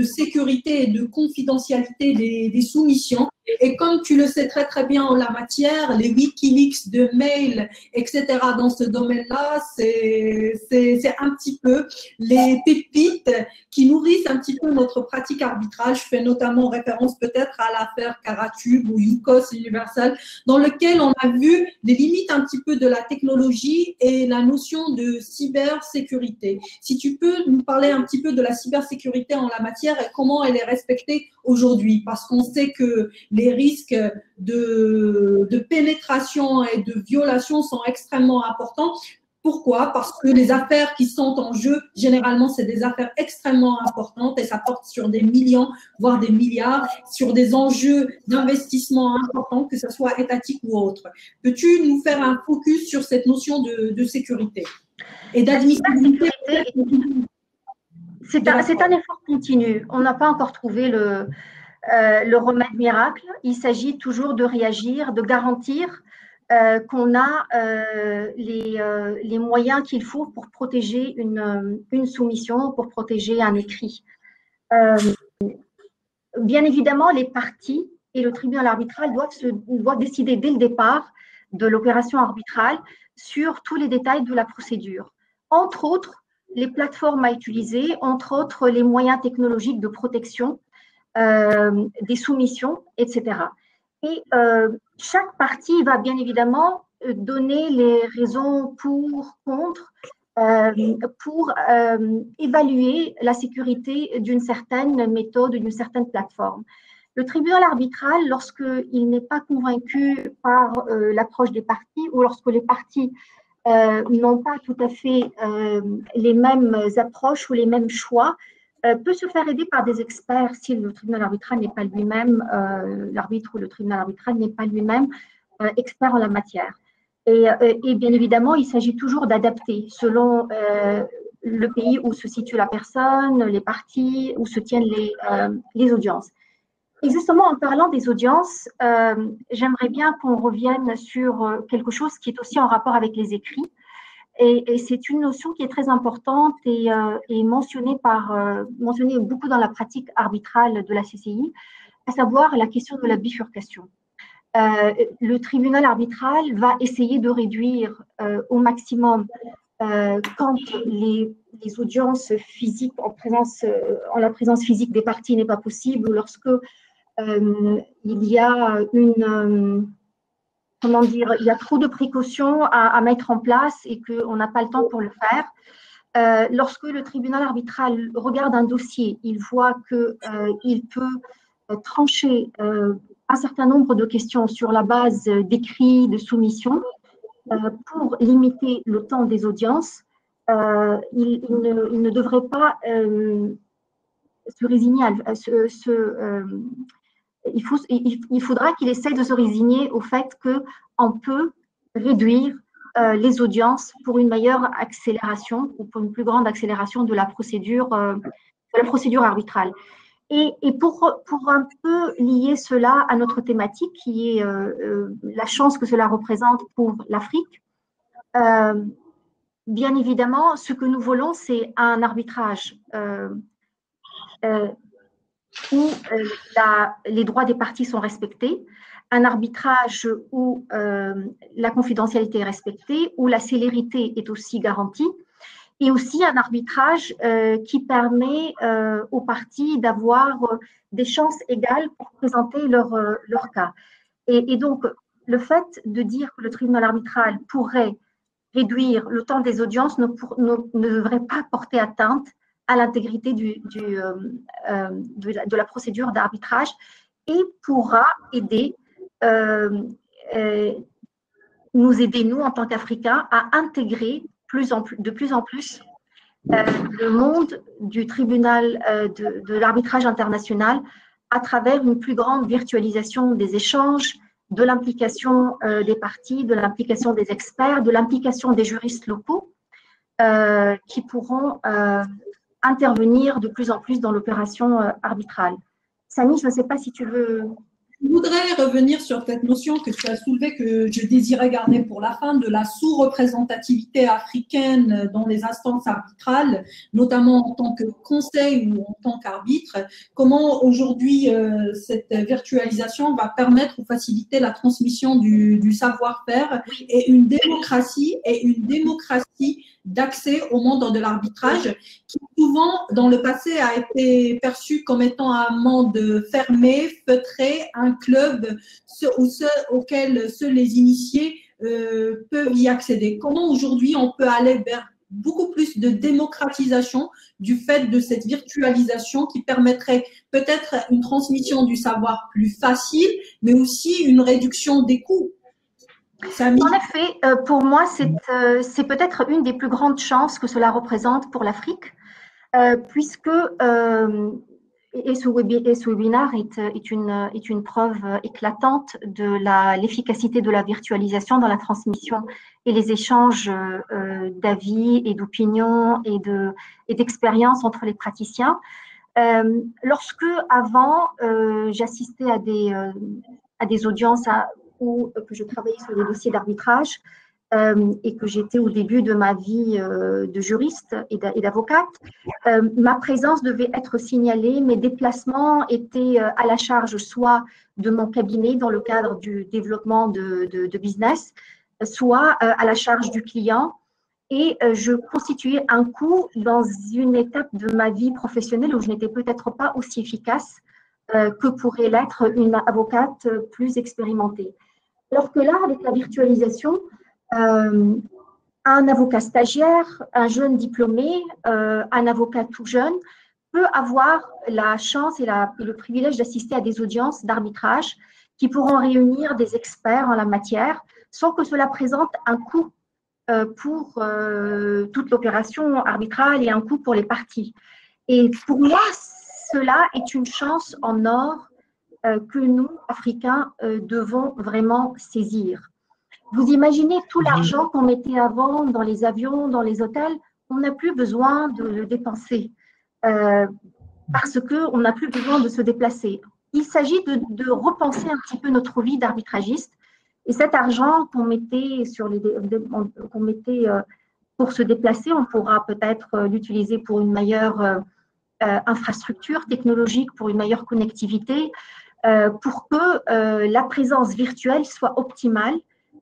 S2: sécurité et de confidentialité des soumissions. Et comme tu le sais très très bien en la matière, les Wikileaks de mails, etc. dans ce domaine-là, c'est un petit peu les pépites qui nourrissent un petit peu notre pratique arbitrale. Je fais notamment référence peut-être à l'affaire Karatube ou Yukos Universal, dans lequel on a vu les limites un petit peu de la technologie et la notion de cybersécurité. Si tu peux nous parler un petit peu de la cybersécurité en la matière et comment elle est respectée aujourd'hui, parce qu'on sait que les risques de pénétration et de violation sont extrêmement importants. Pourquoi? Parce que les affaires qui sont en jeu, généralement, c'est des affaires extrêmement importantes et ça porte sur des millions, voire des milliards, sur des enjeux d'investissement importants, que ce soit étatique ou autre. Peux-tu nous faire un focus sur cette notion de sécurité et d'admissibilité?
S3: C'est un effort continu. On n'a pas encore trouvé le remède miracle. Il s'agit toujours de réagir, de garantir qu'on a les moyens qu'il faut pour protéger une soumission, pour protéger un écrit. Bien évidemment, les parties et le tribunal arbitral doivent décider dès le départ de l'opération arbitrale sur tous les détails de la procédure. Entre autres, les plateformes à utiliser, entre autres les moyens technologiques de protection des soumissions, etc. Et chaque partie va bien évidemment donner les raisons pour, contre, pour évaluer la sécurité d'une certaine méthode, d'une certaine plateforme. Le tribunal arbitral, lorsqu'il n'est pas convaincu par l'approche des parties ou lorsque les parties n'ont pas tout à fait les mêmes approches ou les mêmes choix, peut se faire aider par des experts si le tribunal arbitral n'est pas lui-même, l'arbitre ou le tribunal arbitral n'est pas lui-même expert en la matière. Et bien évidemment, il s'agit toujours d'adapter selon le pays où se situe la personne, les parties, où se tiennent les audiences. Et justement, en parlant des audiences, j'aimerais bien qu'on revienne sur quelque chose qui est aussi en rapport avec les écrits. Et c'est une notion qui est très importante et mentionnée beaucoup dans la pratique arbitrale de la CCI, à savoir la question de la bifurcation. Le tribunal arbitral va essayer de réduire au maximum quand les audiences physiques en la présence physique des parties n'est pas possible ou lorsque il y a il y a trop de précautions à mettre en place et qu'on n'a pas le temps pour le faire. Lorsque le tribunal arbitral regarde un dossier, il voit qu'il peut trancher un certain nombre de questions sur la base d'écrits, de soumissions, pour limiter le temps des audiences. il ne devrait pas se résigner il faudra qu'il essaie de se résigner au fait qu'on peut réduire les audiences pour une meilleure accélération ou pour une plus grande accélération de la procédure arbitrale. Et pour un peu lier cela à notre thématique, qui est la chance que cela représente pour l'Afrique, bien évidemment, ce que nous voulons, c'est un arbitrage où les droits des parties sont respectés, un arbitrage où la confidentialité est respectée, où la célérité est aussi garantie, et aussi un arbitrage qui permet aux parties d'avoir des chances égales pour présenter leur cas. Et donc, le fait de dire que le tribunal arbitral pourrait réduire le temps des audiences ne devrait pas porter atteinte à l'intégrité de la procédure d'arbitrage et pourra aider, nous aider, nous, en tant qu'Africains, à intégrer de plus en plus le monde du tribunal de l'arbitrage international à travers une plus grande virtualisation des échanges, de l'implication des parties, de l'implication des experts, de l'implication des juristes locaux qui pourront intervenir de plus en plus dans l'opération arbitrale. Samy, je ne sais pas si tu veux…
S2: Je voudrais revenir sur cette notion que tu as soulevée, que je désirais garder pour la fin, de la sous-représentativité africaine dans les instances arbitrales, notamment en tant que conseil ou en tant qu'arbitre. Comment aujourd'hui cette virtualisation va permettre ou faciliter la transmission du savoir-faire et une démocratie d'accès au monde de l'arbitrage qui souvent dans le passé a été perçu comme étant un monde fermé, feutré, un club auquel seuls les initiés peuvent y accéder. Comment aujourd'hui on peut aller vers beaucoup plus de démocratisation du fait de cette virtualisation qui permettrait peut-être une transmission du savoir plus facile, mais aussi une réduction des coûts?
S3: En effet, pour moi, c'est peut-être une des plus grandes chances que cela représente pour l'Afrique, puisque ce webinaire est une preuve éclatante de l'efficacité de la virtualisation dans la transmission et les échanges d'avis et d'opinions et d'expériences entre les praticiens. Lorsque, avant, j'assistais à des audiences où que je travaillais sur des dossiers d'arbitrage et que j'étais au début de ma vie de juriste et d'avocate, ma présence devait être signalée, mes déplacements étaient à la charge soit de mon cabinet dans le cadre du développement de business, soit à la charge du client. Et je constituais un coût dans une étape de ma vie professionnelle où je n'étais peut-être pas aussi efficace que pourrait l'être une avocate plus expérimentée. Alors que là, avec la virtualisation, un avocat stagiaire, un jeune diplômé, un avocat tout jeune peut avoir la chance et le privilège d'assister à des audiences d'arbitrage qui pourront réunir des experts en la matière sans que cela présente un coût pour toute l'opération arbitrale et un coût pour les parties. Et pour moi, cela est une chance en or que nous, Africains, devons vraiment saisir. Vous imaginez tout l'argent qu'on mettait avant dans les avions, dans les hôtels, on n'a plus besoin de le dépenser parce qu'on n'a plus besoin de se déplacer. Il s'agit de repenser un petit peu notre vie d'arbitragiste et cet argent qu'on mettait, pour se déplacer, on pourra peut-être l'utiliser pour une meilleure infrastructure technologique, pour une meilleure connectivité, pour que la présence virtuelle soit optimale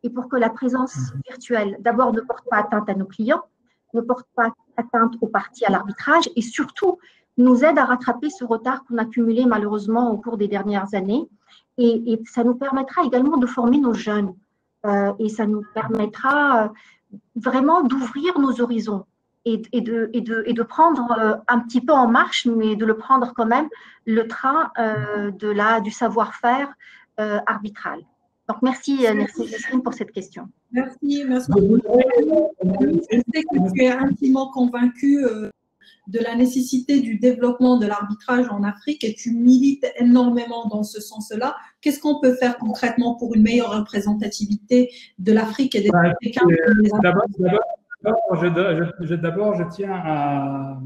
S3: et pour que la présence virtuelle, d'abord, ne porte pas atteinte à nos clients, ne porte pas atteinte aux parties à l'arbitrage et surtout nous aide à rattraper ce retard qu'on a cumulé malheureusement au cours des dernières années. Et ça nous permettra également de former nos jeunes et ça nous permettra vraiment d'ouvrir nos horizons et de prendre un petit peu en marche, mais de le prendre quand même, le train du savoir-faire arbitral. Donc, merci Nesrine pour cette question.
S2: Merci. Je sais que tu es intimement convaincue de la nécessité du développement de l'arbitrage en Afrique et tu milites énormément dans ce sens-là. Qu'est-ce qu'on peut faire concrètement pour une meilleure représentativité de l'Afrique et des Africains?
S4: D'abord, je tiens à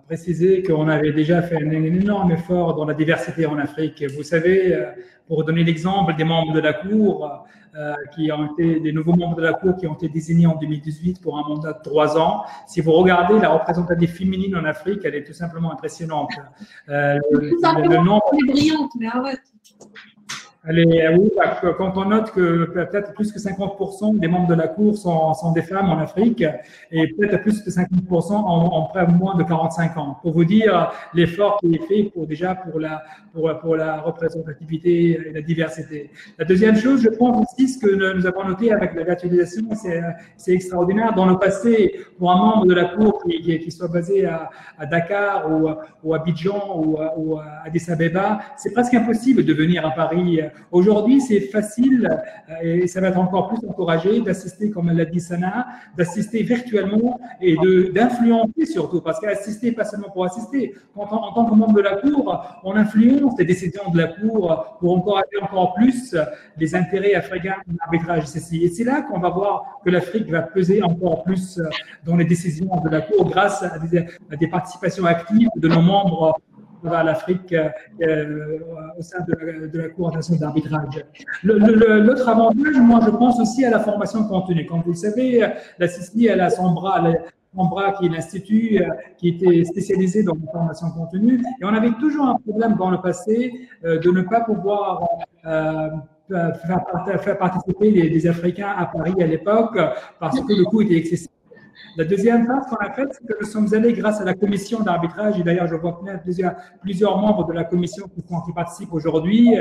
S4: préciser qu'on avait déjà fait un énorme effort dans la diversité en Afrique. Vous savez, pour donner l'exemple des membres de la Cour, des nouveaux membres de la Cour qui ont été désignés en 2018 pour un mandat de 3 ans. Si vous regardez la représentation féminine en Afrique, elle est tout simplement impressionnante.
S2: Le nombre est brillante, mais arrête.
S4: Oui, quand on note que peut-être plus que 50% des membres de la Cour sont des femmes en Afrique et peut-être plus que 50% ont près moins de 45 ans. Pour vous dire l'effort qui est fait pour la représentativité et la diversité. La deuxième chose, je pense aussi ce que nous avons noté avec la virtualisation, c'est extraordinaire. Dans le passé, pour un membre de la Cour qui soit basé à Dakar ou à Abidjan ou à Addis Abeba, c'est presque impossible de venir à Paris. Aujourd'hui, c'est facile et ça va être encore plus encouragé d'assister, comme l'a dit Sana, d'assister virtuellement et d'influencer surtout, parce qu'assister, pas seulement pour assister. En tant que membre de la Cour, on influence les décisions de la Cour pour encourager encore plus les intérêts africains en arbitrage CCI. Et c'est là qu'on va voir que l'Afrique va peser encore plus dans les décisions de la Cour grâce à des participations actives de nos membres à l'Afrique au sein de la Cour internationale d'arbitrage. L'autre avantage, moi, je pense aussi à la formation continue. Comme vous le savez, la CCI, elle a son bras qui est l'Institut qui était spécialisé dans la formation continue. Et on avait toujours un problème dans le passé de ne pas pouvoir faire participer des Africains à Paris à l'époque parce que le coût était excessif. La deuxième phase qu'on a faite, c'est que nous sommes allés grâce à la commission d'arbitrage, et d'ailleurs je vois plusieurs membres de la commission qui participent aujourd'hui,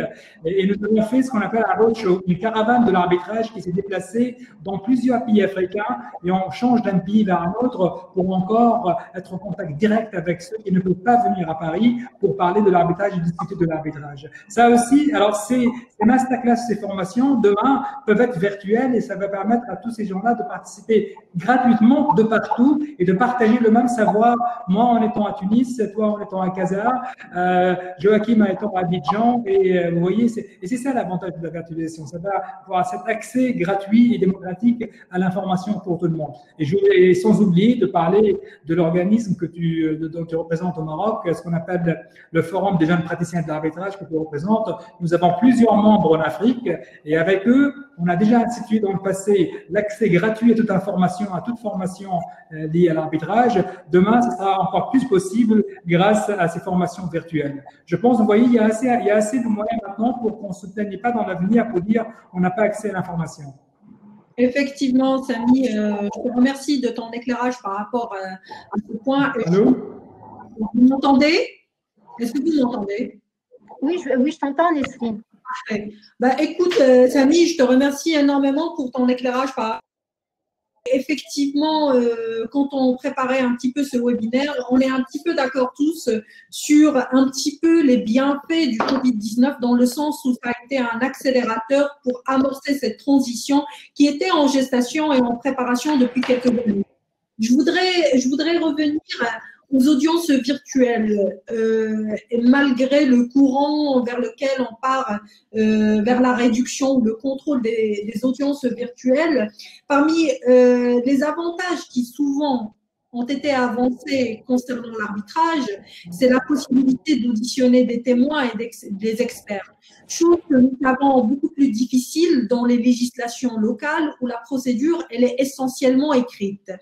S4: et nous avons fait ce qu'on appelle un roadshow, une caravane de l'arbitrage qui s'est déplacée dans plusieurs pays africains, et on change d'un pays vers un autre pour encore être en contact direct avec ceux qui ne peuvent pas venir à Paris pour parler de l'arbitrage et discuter de l'arbitrage. Ça aussi, alors ces masterclass, ces formations, demain, peuvent être virtuelles et ça va permettre à tous ces gens-là de participer gratuitement de partout et de partager le même savoir. Moi, en étant à Tunis, toi, en étant à Casa, Joachim en étant à Abidjan. Et vous voyez, c'est ça l'avantage de la virtualisation. Ça va avoir cet accès gratuit et démocratique à l'information pour tout le monde. Et sans oublier de parler de l'organisme dont tu représentes au Maroc, ce qu'on appelle le Forum des jeunes praticiens de l'arbitrage que tu représentes. Nous avons plusieurs membres en Afrique et avec eux, on a déjà institué dans le passé l'accès gratuit à toute information, à toute formation liée à l'arbitrage. Demain, ce sera encore plus possible grâce à ces formations virtuelles. Je pense, vous voyez, il y a assez de moyens maintenant pour qu'on ne se plaigne pas dans l'avenir pour dire on n'a pas accès à l'information.
S2: Effectivement, Samy, je te remercie de ton éclairage par rapport à ce point.
S4: Allô?
S2: Vous m'entendez? Est-ce que vous m'entendez?
S3: Oui, je t'entends, Nesrine.
S2: Parfait. Écoute, Samy, je te remercie énormément pour ton éclairage. Effectivement, quand on préparait un petit peu ce webinaire, on est un petit peu d'accord tous sur un petit peu les bienfaits du Covid-19 dans le sens où ça a été un accélérateur pour amorcer cette transition qui était en gestation et en préparation depuis quelques années. Je voudrais revenir aux audiences virtuelles, et malgré le courant vers lequel on part vers la réduction ou le contrôle des audiences virtuelles, parmi les avantages qui souvent ont été avancés concernant l'arbitrage, c'est la possibilité d'auditionner des témoins et des experts, chose que nous savons beaucoup plus difficile dans les législations locales où la procédure elle est essentiellement écrite.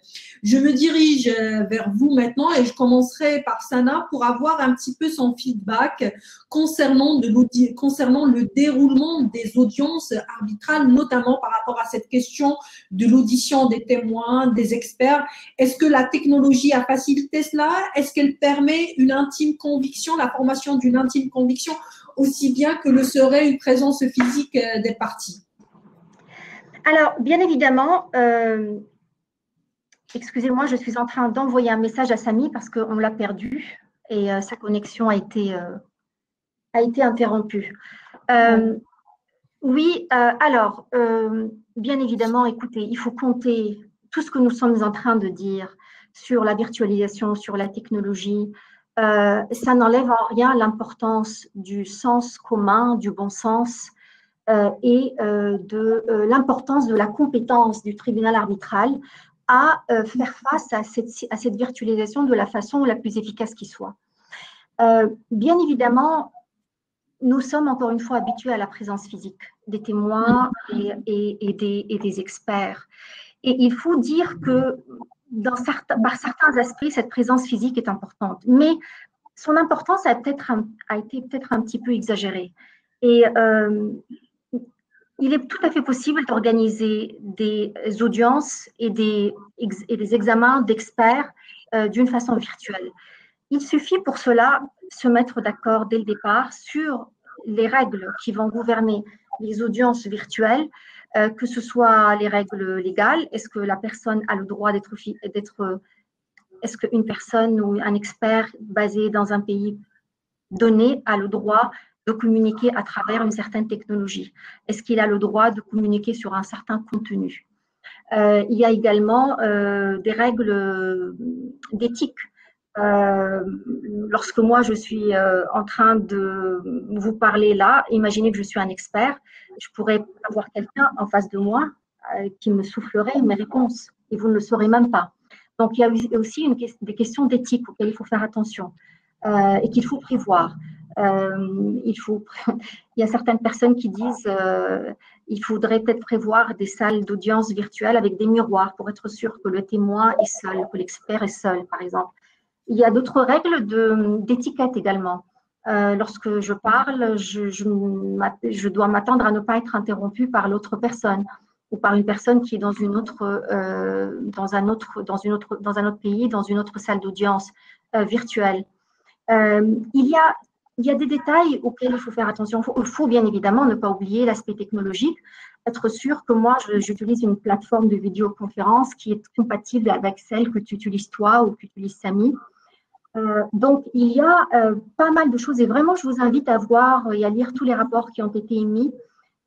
S2: Je me dirige vers vous maintenant et je commencerai par Sana pour avoir un petit peu son feedback concernant le déroulement des audiences arbitrales, notamment par rapport à cette question de l'audition des témoins, des experts. Est-ce que la technologie a facilité cela? Est-ce qu'elle permet une intime conviction, la formation d'une intime conviction, aussi bien que le serait une présence physique des parties?
S3: Alors, bien évidemment, excusez-moi, je suis en train d'envoyer un message à Samy parce qu'on l'a perdu et sa connexion a été interrompue. Oui, bien évidemment, écoutez, il faut compter tout ce que nous sommes en train de dire sur la virtualisation, sur la technologie. Ça n'enlève en rien l'importance du sens commun, du bon sens et de l'importance de la compétence du tribunal arbitral à faire face à cette virtualisation de la façon la plus efficace qui soit. Bien évidemment, nous sommes encore une fois habitués à la présence physique des témoins et des experts. Et il faut dire que par certains aspects, cette présence physique est importante. Mais son importance a été peut-être un petit peu exagérée. Et il est tout à fait possible d'organiser des audiences et des examens d'experts d'une façon virtuelle. Il suffit pour cela se mettre d'accord dès le départ sur les règles qui vont gouverner les audiences virtuelles, que ce soit les règles légales. Est-ce que la personne a le droit est-ce qu'une personne ou un expert basé dans un pays donné a le droit de communiquer à travers une certaine technologie? Est-ce qu'il a le droit de communiquer sur un certain contenu? Il y a également des règles d'éthique. Lorsque moi je suis en train de vous parler là, imaginez que je suis un expert, je pourrais avoir quelqu'un en face de moi qui me soufflerait mes réponses et vous ne le saurez même pas. Donc il y a aussi des questions d'éthique auxquelles il faut faire attention et qu'il faut prévoir. Il y a certaines personnes qui disent il faudrait peut-être prévoir des salles d'audience virtuelles avec des miroirs pour être sûr que le témoin est seul, que l'expert est seul, par exemple. Il y a d'autres règles d'étiquette également. Lorsque je parle, je dois m'attendre à ne pas être interrompue par l'autre personne ou par une personne qui est dans un autre pays, dans une autre salle d'audience virtuelle. Il y a des détails auxquels il faut faire attention. Il faut bien évidemment ne pas oublier l'aspect technologique, être sûr que moi, j'utilise une plateforme de vidéoconférence qui est compatible avec celle que tu utilises toi ou que tu utilises Samy. Donc, il y a pas mal de choses et vraiment, je vous invite à voir et à lire tous les rapports qui ont été émis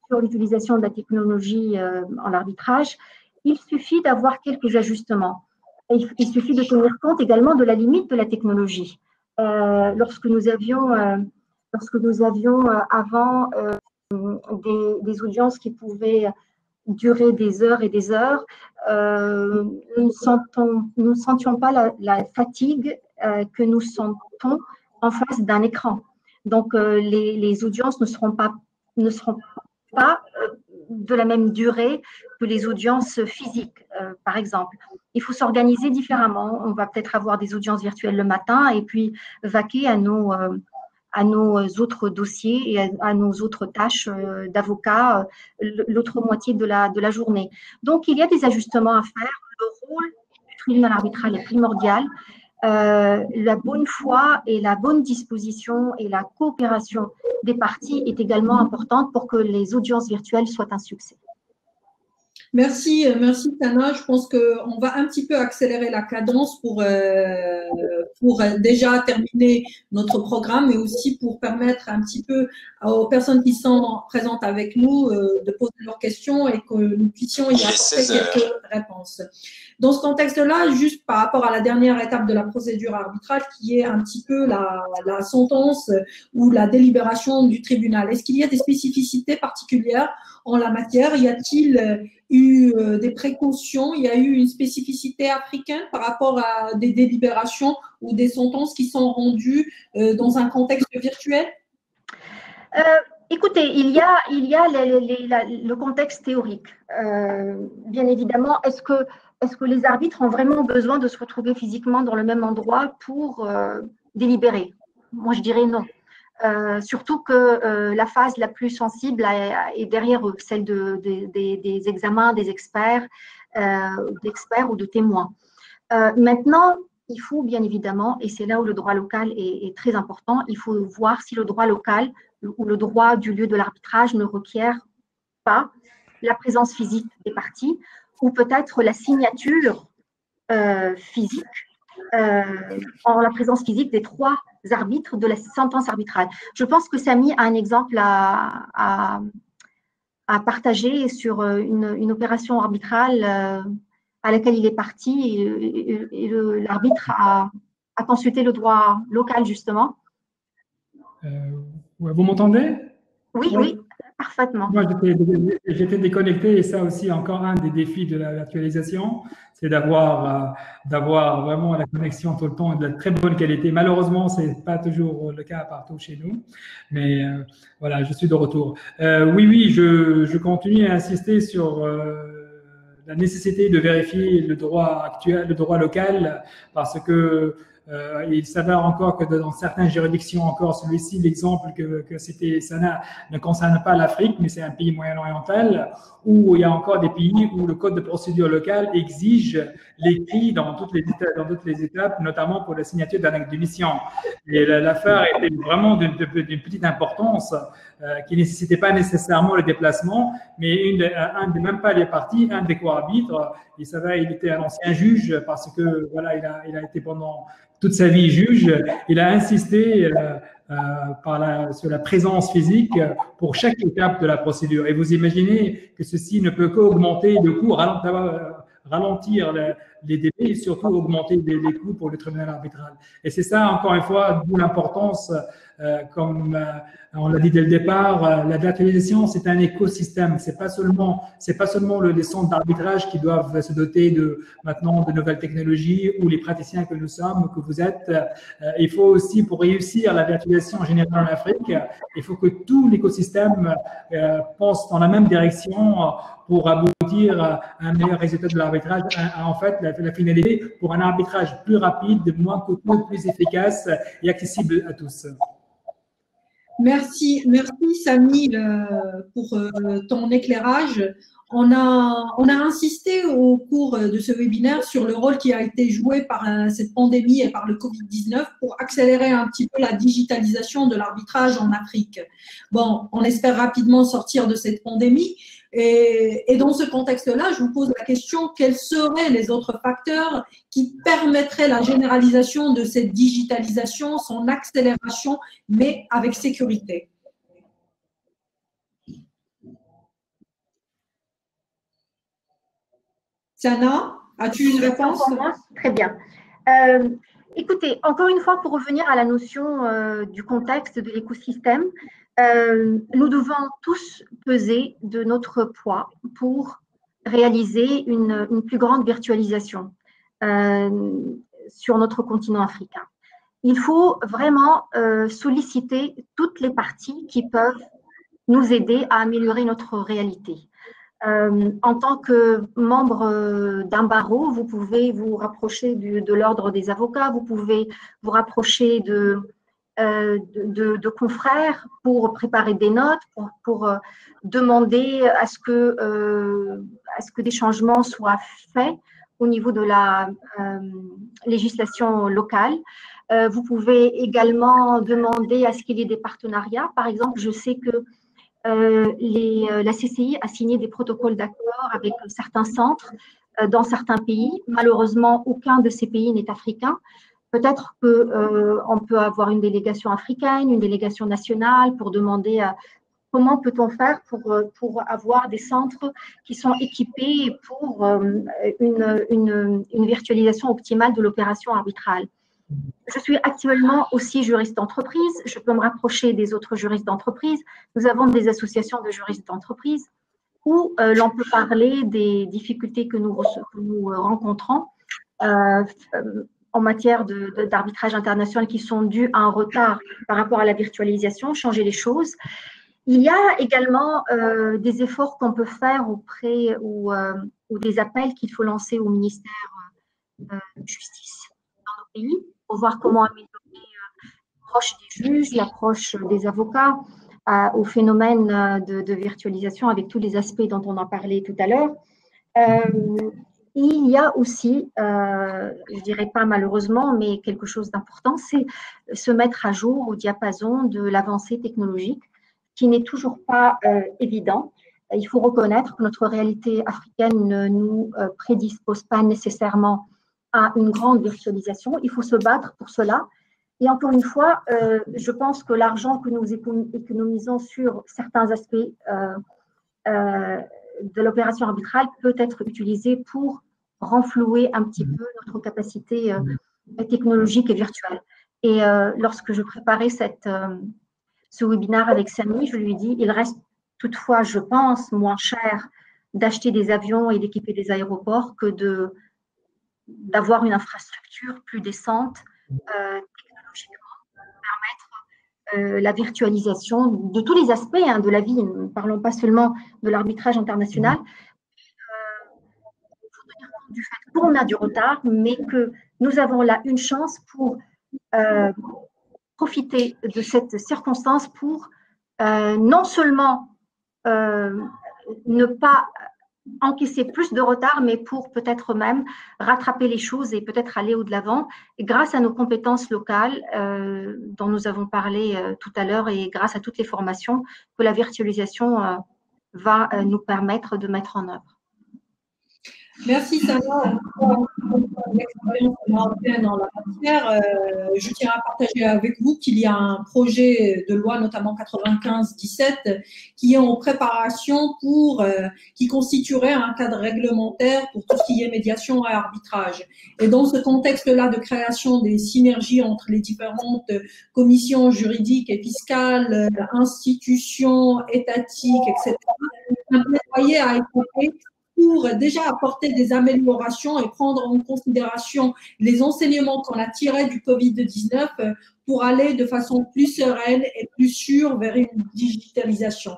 S3: sur l'utilisation de la technologie en arbitrage. Il suffit d'avoir quelques ajustements. Il suffit de tenir compte également de la limite de la technologie. Lorsque nous avions avant des audiences qui pouvaient durer des heures et des heures, nous ne sentions pas la fatigue que nous sentons en face d'un écran. Donc, les audiences ne seront pas de la même durée que les audiences physiques, par exemple. Il faut s'organiser différemment. On va peut-être avoir des audiences virtuelles le matin et puis vaquer à nos autres dossiers et à nos autres tâches d'avocat l'autre moitié de la journée. Donc, il y a des ajustements à faire. Le rôle du tribunal arbitral est primordial. La bonne foi et la bonne disposition et la coopération des parties est également importante pour que les audiences virtuelles soient un succès.
S2: Merci Tana. Je pense qu'on va un petit peu accélérer la cadence pour déjà terminer notre programme, mais aussi pour permettre un petit peu aux personnes qui sont présentes avec nous de poser leurs questions et que nous puissions y apporter quelques réponses. Dans ce contexte-là, juste par rapport à la dernière étape de la procédure arbitrale, qui est un petit peu la sentence ou la délibération du tribunal, est-ce qu'il y a des spécificités particulières en la matière? Y a-t-il eu des précautions? Il y a eu une spécificité africaine par rapport à des délibérations ou des sentences qui sont rendues dans un contexte virtuel?
S3: Écoutez, il y a le contexte théorique. Bien évidemment, est-ce que les arbitres ont vraiment besoin de se retrouver physiquement dans le même endroit pour délibérer? Moi, je dirais non. Surtout que la phase la plus sensible est derrière eux, celle des examens des experts ou de témoins. Maintenant, il faut bien évidemment, et c'est là où le droit local est très important, il faut voir si le droit local ou le droit du lieu de l'arbitrage ne requiert pas la présence physique des parties ou peut-être la signature physique en la présence physique des trois arbitres de la sentence arbitrale. Je pense que Samy a un exemple à partager sur une opération arbitrale à laquelle il est parti et l'arbitre a consulté le droit local, justement.
S4: Vous m'entendez?
S3: Oui, parfaitement.
S4: Moi, j'étais déconnecté et ça aussi, encore un des défis de la virtualisation, c'est d'avoir vraiment la connexion tout le temps et de la très bonne qualité. Malheureusement, c'est pas toujours le cas partout chez nous, mais voilà, je suis de retour. Oui, je continue à insister sur la nécessité de vérifier le droit actuel, le droit local, parce que il s'avère encore que dans certaines juridictions, encore celui-ci, l'exemple que c'était, ça ne concerne pas l'Afrique, mais c'est un pays moyen-oriental, où il y a encore des pays où le code de procédure locale exige l'écrit dans toutes les étapes, notamment pour la signature d'un acte de mission. Et l'affaire était vraiment d'une petite importance qui ne nécessitait pas nécessairement le déplacement, mais même pas les parties, un des co-arbitres, il s'avère, il était un ancien juge parce que voilà, il a été pendant toute sa vie juge. Il a insisté sur la présence physique pour chaque étape de la procédure. Et vous imaginez que ceci ne peut qu'augmenter le coût, ralentir les délais et surtout augmenter les coûts pour le tribunal arbitral. Et c'est ça, encore une fois, d'où l'importance, comme on l'a dit dès le départ, la virtualisation, c'est un écosystème. C'est pas seulement les centres d'arbitrage qui doivent se doter maintenant de nouvelles technologies ou les praticiens que nous sommes, que vous êtes. Il faut aussi, pour réussir la virtualisation en général en Afrique, il faut que tout l'écosystème pense dans la même direction pour aboutir à un meilleur résultat de l'arbitrage. En fait, la finalité pour un arbitrage plus rapide, moins coûteux, plus efficace et accessible à tous.
S2: Merci Samy pour ton éclairage. On a insisté au cours de ce webinaire sur le rôle qui a été joué par cette pandémie et par le Covid-19 pour accélérer un petit peu la digitalisation de l'arbitrage en Afrique. Bon, on espère rapidement sortir de cette pandémie. Et dans ce contexte-là, je vous pose la question, quels seraient les autres facteurs qui permettraient la généralisation de cette digitalisation, son accélération, mais avec sécurité? Sana, as-tu une réponse?
S3: Très bien. Écoutez, encore une fois, pour revenir à la notion du contexte de l'écosystème, nous devons tous peser de notre poids pour réaliser une plus grande virtualisation sur notre continent africain. Il faut vraiment solliciter toutes les parties qui peuvent nous aider à améliorer notre réalité. En tant que membre d'un barreau, vous pouvez vous rapprocher de l'ordre des avocats, vous pouvez vous rapprocher de confrères pour préparer des notes, pour demander à ce que des changements soient faits au niveau de la législation locale. Vous pouvez également demander à ce qu'il y ait des partenariats. Par exemple, je sais que la CCI a signé des protocoles d'accord avec certains centres dans certains pays. Malheureusement, aucun de ces pays n'est africain. Peut-être qu'on peut avoir une délégation africaine, une délégation nationale pour demander comment peut-on faire pour avoir des centres qui sont équipés pour une virtualisation optimale de l'opération arbitrale. Je suis actuellement aussi juriste d'entreprise. Je peux me rapprocher des autres juristes d'entreprise. Nous avons des associations de juristes d'entreprise où l'on peut parler des difficultés que nous rencontrons en matière d'arbitrage international qui sont dues à un retard par rapport à la virtualisation, changer les choses. Il y a également des efforts qu'on peut faire auprès ou des appels qu'il faut lancer au ministère de Justice dans nos pays pour voir comment améliorer l'approche des juges, l'approche des avocats au phénomène de virtualisation avec tous les aspects dont on en parlait tout à l'heure. Il y a aussi, je ne dirais pas malheureusement, mais quelque chose d'important, c'est se mettre à jour au diapason de l'avancée technologique qui n'est toujours pas évident. Il faut reconnaître que notre réalité africaine ne nous prédispose pas nécessairement à une grande virtualisation. Il faut se battre pour cela. Et encore une fois, je pense que l'argent que nous économisons sur certains aspects de l'opération arbitrale peut être utilisée pour renflouer un petit peu notre capacité technologique et virtuelle. Et lorsque je préparais ce webinaire avec Samy, je lui ai dit, il reste toutefois, je pense, moins cher d'acheter des avions et d'équiper des aéroports que d'avoir une infrastructure plus décente technologiquement pour permettre la virtualisation de tous les aspects de la vie. Ne parlons pas seulement de l'arbitrage international. Il faut tenir compte du fait qu'on a du retard, mais que nous avons là une chance pour profiter de cette circonstance pour non seulement ne pas encaisser plus de retard, mais pour peut-être même rattraper les choses et peut-être aller au-devant. Grâce à nos compétences locales dont nous avons parlé tout à l'heure et grâce à toutes les formations que la virtualisation va nous permettre de mettre en œuvre.
S2: Merci Sana pour l'expérience marocaine en la matière. Je tiens à partager avec vous qu'il y a un projet de loi, notamment 95-17, qui est en préparation qui constituerait un cadre réglementaire pour tout ce qui est médiation et arbitrage. Et dans ce contexte-là de création des synergies entre les différentes commissions juridiques et fiscales, institutions étatiques, etc., un plaidoyer a été fait pour déjà apporter des améliorations et prendre en considération les enseignements qu'on a tirés du Covid-19 pour aller de façon plus sereine et plus sûre vers une digitalisation.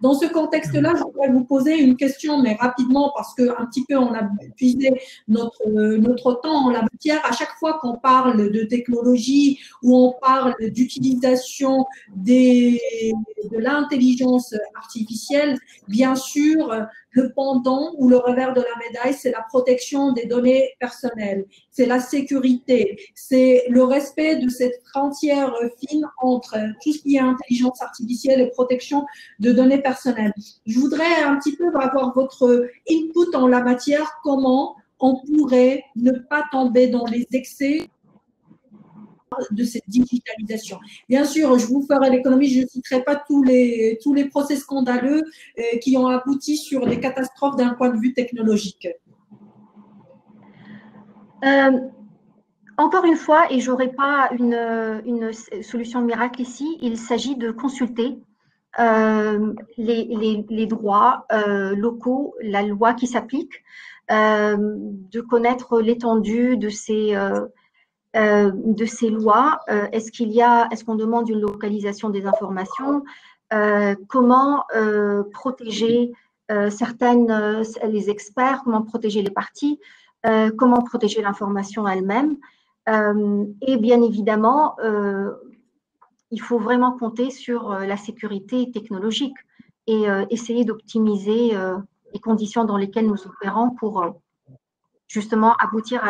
S2: Dans ce contexte-là, je voudrais vous poser une question, mais rapidement, parce qu'un petit peu on a puisé notre temps en la matière. À chaque fois qu'on parle de technologie ou on parle d'utilisation de l'intelligence artificielle, bien sûr, le pendant ou le revers de la médaille, c'est la protection des données personnelles, c'est la sécurité, c'est le respect de cette frontière fine entre tout ce qui est intelligence artificielle et protection de données personnelles. Je voudrais un petit peu avoir votre input en la matière, comment on pourrait ne pas tomber dans les excès de cette digitalisation. Bien sûr, je vous ferai l'économie, je ne citerai pas tous les procès scandaleux qui ont abouti sur des catastrophes d'un point de vue technologique.
S3: Encore une fois, et je n'aurai pas une solution miracle ici, il s'agit de consulter les droits locaux, la loi qui s'applique, de connaître l'étendue de ces lois. Est-ce qu'on demande une localisation des informations? Comment protéger les experts? Comment protéger les parties? Comment protéger l'information elle-même? Et bien évidemment, il faut vraiment compter sur la sécurité technologique et essayer d'optimiser les conditions dans lesquelles nous opérons pour justement aboutir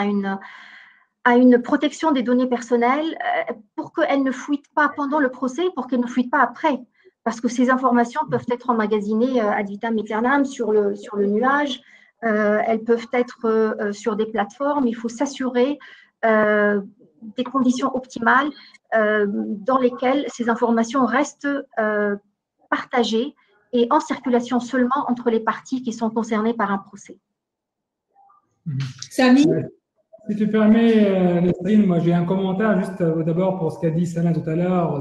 S3: à une protection des données personnelles pour qu'elles ne fuitent pas pendant le procès, pour qu'elles ne fuitent pas après. Parce que ces informations peuvent être emmagasinées ad vitam aeternam sur le nuage, elles peuvent être sur des plateformes. Il faut s'assurer des conditions optimales dans lesquelles ces informations restent partagées et en circulation seulement entre les parties qui sont concernées par un procès.
S2: Samy ?
S4: Si tu permets, Nesrine, moi j'ai un commentaire juste d'abord pour ce qu'a dit Sana tout à l'heure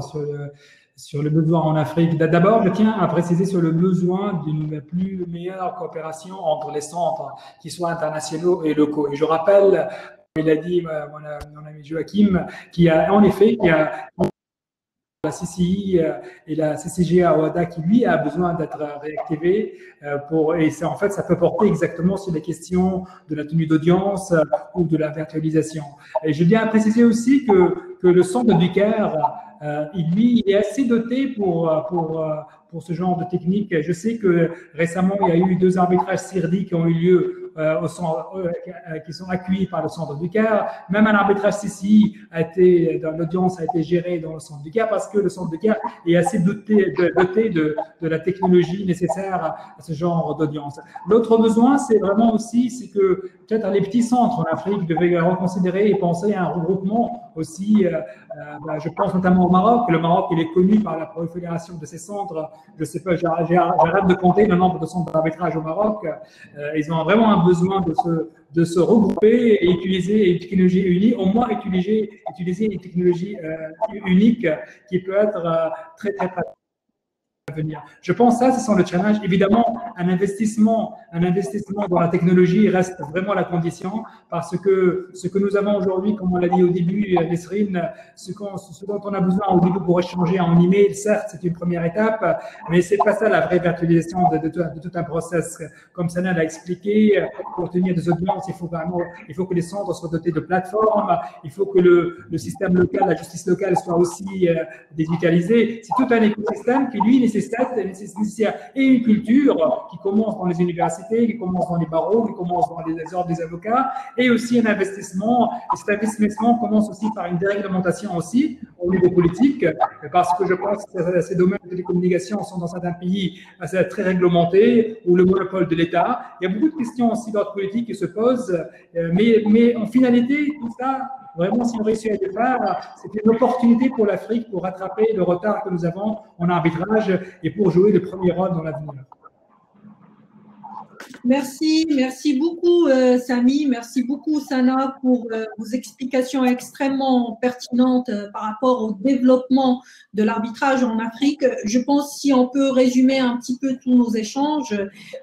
S4: sur le besoin en Afrique. D'abord, je tiens à préciser sur le besoin d'une meilleure coopération entre les centres qui soient internationaux et locaux. Et je rappelle, il a dit mon ami Joachim, en effet, la CCI et la CCG à Ouada qui, lui, a besoin d'être réactivé et en fait, ça peut porter exactement sur les questions de la tenue d'audience ou de la virtualisation. Et je tiens à préciser aussi que le centre du Caire, il est assez doté pour ce genre de technique. Je sais que récemment, il y a eu 2 arbitrages CIRDI qui ont eu lieu qui sont accueillis par le centre du Caire. Même un arbitrage CCI l'audience a été gérée dans le centre du Caire parce que le centre du Caire est assez doté de la technologie nécessaire à ce genre d'audience. L'autre besoin, c'est vraiment aussi, c'est que peut-être les petits centres en Afrique devaient reconsidérer et penser à un regroupement aussi. Je pense notamment au Maroc. Le Maroc, il est connu par la prolifération de ces centres. Je sais pas, j'arrête de compter le nombre de centres d'arbitrage au Maroc. Ils ont vraiment un besoin de se regrouper et utiliser une technologie unique, au moins utiliser une technologie unique qui peut être très pratique. Venir. Je pense que ça, ce sont le challenge. Évidemment, un investissement dans la technologie reste vraiment la condition parce que ce que nous avons aujourd'hui, comme on l'a dit au début, Nesrine, ce dont on a besoin au début pour échanger en email, certes, c'est une première étape, mais c'est pas ça la vraie virtualisation de tout un process. Comme Sana l'a expliqué, pour tenir des audiences, il faut que les centres soient dotés de plateformes, il faut que le système local, la justice locale soit aussi digitalisée. C'est tout un écosystème qui, lui, nécessite et une culture qui commence dans les universités, qui commence dans les barreaux, qui commence dans les ordres des avocats, et aussi un investissement. Et cet investissement commence aussi par une déréglementation aussi au niveau politique, parce que je pense que ces domaines de télécommunications sont dans certains pays très réglementés, ou le monopole de l'État. Il y a beaucoup de questions aussi d'ordre politique qui se posent, mais en finalité, tout ça, vraiment, si on réussit à le faire, c'est une opportunité pour l'Afrique pour rattraper le retard que nous avons en arbitrage et pour jouer le premier rôle dans l'avenir.
S2: Merci beaucoup Samy, merci beaucoup Sana pour vos explications extrêmement pertinentes par rapport au développement de l'arbitrage en Afrique. Je pense si on peut résumer un petit peu tous nos échanges,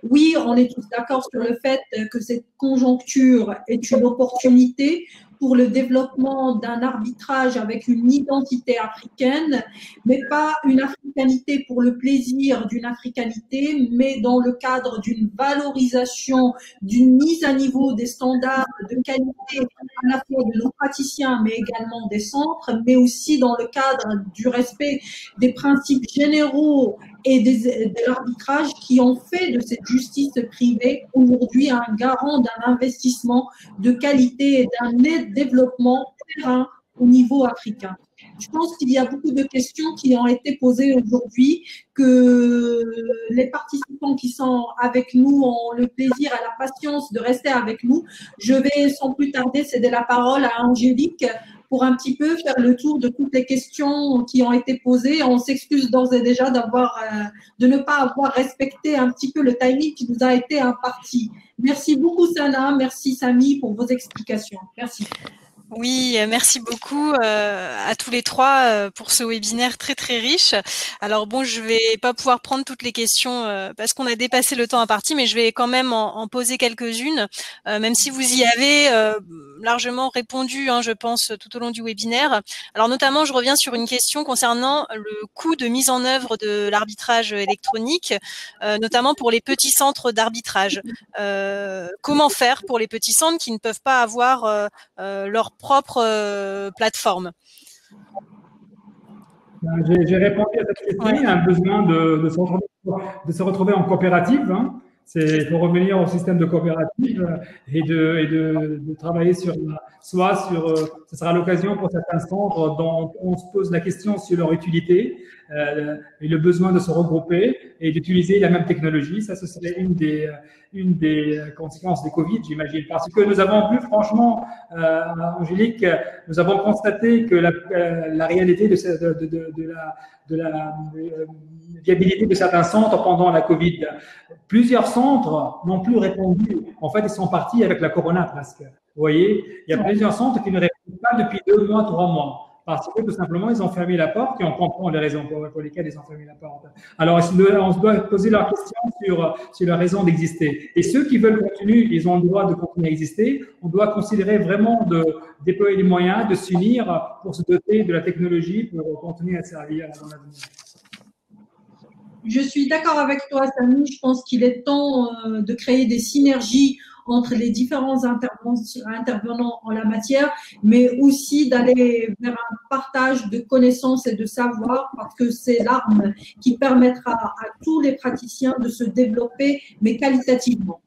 S2: oui, on est tous d'accord sur le fait que cette conjoncture est une opportunité pour le développement d'un arbitrage avec une identité africaine, mais pas une africanité pour le plaisir d'une africanité, mais dans le cadre d'une valorisation, d'une mise à niveau des standards de qualité à la fois de nos praticiens, mais également des centres, mais aussi dans le cadre du respect des principes généraux et de l'arbitrage qui ont fait de cette justice privée aujourd'hui un garant d'un investissement de qualité et d'un développement terrain au niveau africain. Je pense qu'il y a beaucoup de questions qui ont été posées aujourd'hui, que les participants qui sont avec nous ont le plaisir et la patience de rester avec nous. Je vais sans plus tarder céder la parole à Angélique pour un petit peu faire le tour de toutes les questions qui ont été posées. On s'excuse d'ores et déjà de ne pas avoir respecté un petit peu le timing qui nous a été imparti. Merci beaucoup Sana, merci Samy pour vos explications. Merci.
S1: Oui, merci beaucoup à tous les trois pour ce webinaire très très riche. Alors bon, je vais pas pouvoir prendre toutes les questions parce qu'on a dépassé le temps imparti, mais je vais quand même en poser quelques-unes, même si vous y avez largement répondu, je pense, tout au long du webinaire. Alors notamment, je reviens sur une question concernant le coût de mise en œuvre de l'arbitrage électronique, notamment pour les petits centres d'arbitrage. Comment faire pour les petits centres qui ne peuvent pas avoir leur propre plateforme?
S4: J'ai répondu à cette question. Il y a un besoin de se retrouver en coopérative. Il faut revenir au système de coopérative et de travailler ce sera l'occasion pour certains centres dont on se pose la question sur leur utilité et le besoin de se regrouper et d'utiliser la même technologie. Ça, ce serait une des conséquences du Covid, j'imagine. Parce que nous avons vu, franchement, Angélique, nous avons constaté que la réalité de la viabilité de certains centres pendant la Covid. Plusieurs centres n'ont plus répondu. En fait, ils sont partis avec la corona presque. Vous voyez, il y a plusieurs centres qui ne répondent pas depuis 2 mois, 3 mois. Parce que tout simplement, ils ont fermé la porte et on comprend les raisons pour lesquelles ils ont fermé la porte. Alors, on se doit poser la question sur la raison d'exister. Et ceux qui veulent continuer, ils ont le droit de continuer à exister. On doit considérer vraiment de déployer les moyens, de s'unir pour se doter de la technologie pour continuer à servir dans l'avenir.
S2: Je suis d'accord avec toi, Samy. Je pense qu'il est temps de créer des synergies entre les différents intervenants en la matière, mais aussi d'aller vers un partage de connaissances et de savoir, parce que c'est l'arme qui permettra à tous les praticiens de se développer, mais qualitativement.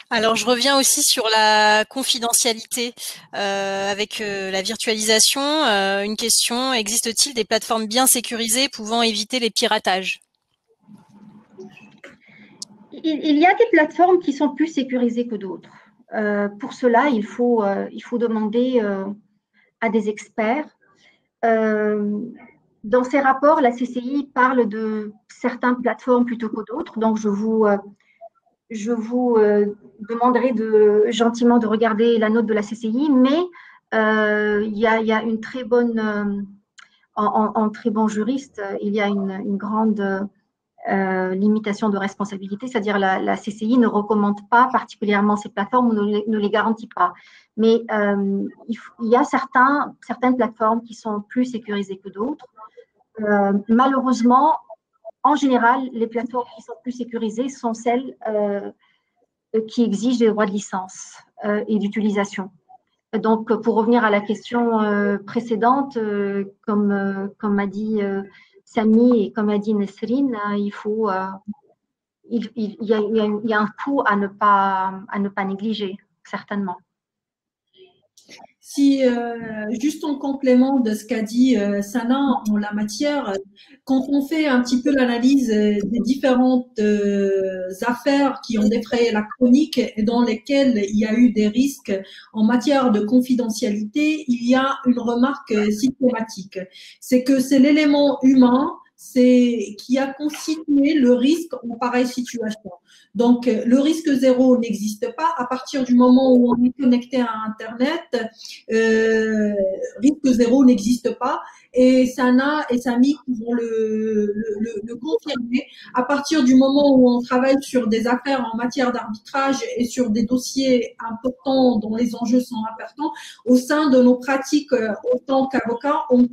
S1: Alors, je reviens aussi sur la confidentialité avec la virtualisation. Une question, existe-t-il des plateformes bien sécurisées pouvant éviter les piratages?
S3: Il y a des plateformes qui sont plus sécurisées que d'autres. Pour cela, il faut demander à des experts. Dans ces rapports, la CCI parle de certaines plateformes plutôt que d'autres. Donc, je vous demanderai gentiment de regarder la note de la CCI, mais il y a une très bonne, en très bon juriste, il y a une grande limitation de responsabilité, c'est-à-dire la CCI ne recommande pas particulièrement ces plateformes ou ne les garantit pas. Mais il y a certaines plateformes qui sont plus sécurisées que d'autres. Malheureusement, en général, les plateformes qui sont plus sécurisées sont celles qui exigent des droits de licence et d'utilisation. Donc, pour revenir à la question précédente, comme m'a dit Samy et comme a dit Nesrine, il y a un coût à ne pas négliger, certainement.
S2: Si, juste en complément de ce qu'a dit Sana en la matière, quand on fait un petit peu l'analyse des différentes affaires qui ont défrayé la chronique et dans lesquelles il y a eu des risques en matière de confidentialité, il y a une remarque systématique. C'est que c'est l'élément humain qui a constitué le risque en pareille situation. Donc, le risque zéro n'existe pas. À partir du moment où on est connecté à Internet, risque zéro n'existe pas. Et Sana et Samy pourront le confirmer. À partir du moment où on travaille sur des affaires en matière d'arbitrage et sur des dossiers importants dont les enjeux sont importants, au sein de nos pratiques en tant qu'avocats, on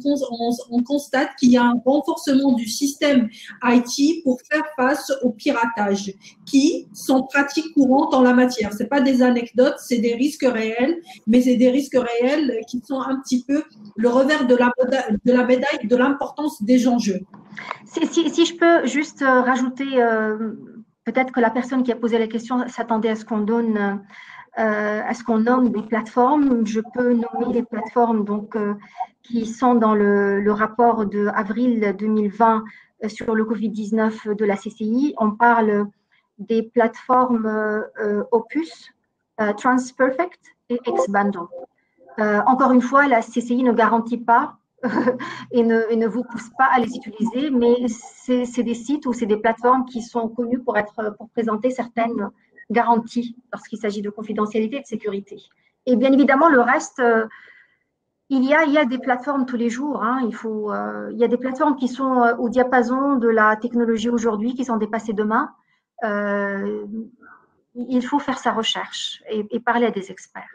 S2: constate qu'il y a un renforcement du système IT pour faire face au piratage qui sont pratiques courantes en la matière. C'est pas des anecdotes, c'est des risques réels, mais c'est des risques réels qui sont un petit peu le revers de la médaille de l'importance des enjeux.
S3: Si je peux juste rajouter, peut-être que la personne qui a posé la question s'attendait à ce qu'on donne, à ce qu'on nomme des plateformes. Je peux nommer les plateformes donc, qui sont dans le rapport de avril 2020 sur le Covid-19 de la CCI. On parle des plateformes Opus, TransPerfect et Xbundle. Encore une fois, la CCI ne garantit pas et ne vous pousse pas à les utiliser, mais c'est des sites ou c'est des plateformes qui sont connues pour présenter certaines garanties lorsqu'il s'agit de confidentialité et de sécurité. Et bien évidemment, le reste, il y a des plateformes tous les jours. Hein, il y a des plateformes qui sont au diapason de la technologie aujourd'hui, qui sont dépassées demain. Il faut faire sa recherche et parler à des experts.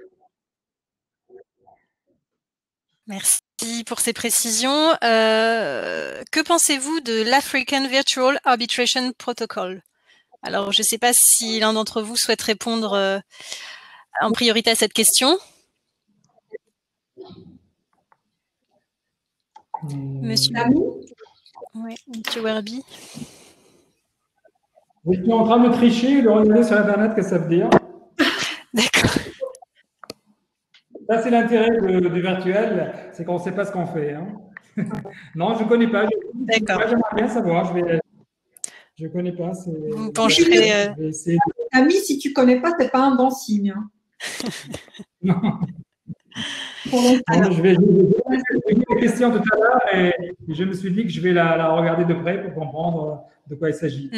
S1: Merci pour ces précisions. Que pensez-vous de l'African Virtual Arbitration Protocol? Alors, je ne sais pas si l'un d'entre vous souhaite répondre en priorité à cette question. Monsieur Oui, Monsieur Werby.
S4: Je suis en train de tricher et de regarder sur Internet ce que ça veut dire.
S1: D'accord.
S4: Ça, c'est l'intérêt du virtuel, c'est qu'on ne sait pas ce qu'on fait. Hein. Non, je ne connais pas.
S1: D'accord.
S4: J'aimerais bien savoir. Je ne connais pas.
S1: Vous pencherez.
S2: Ami, si tu ne connais pas, ce n'est pas un bon signe. Hein.
S4: Non. Je vais poser des questions tout à l'heure et je me suis dit que je vais la regarder de près pour comprendre de quoi il s'agit.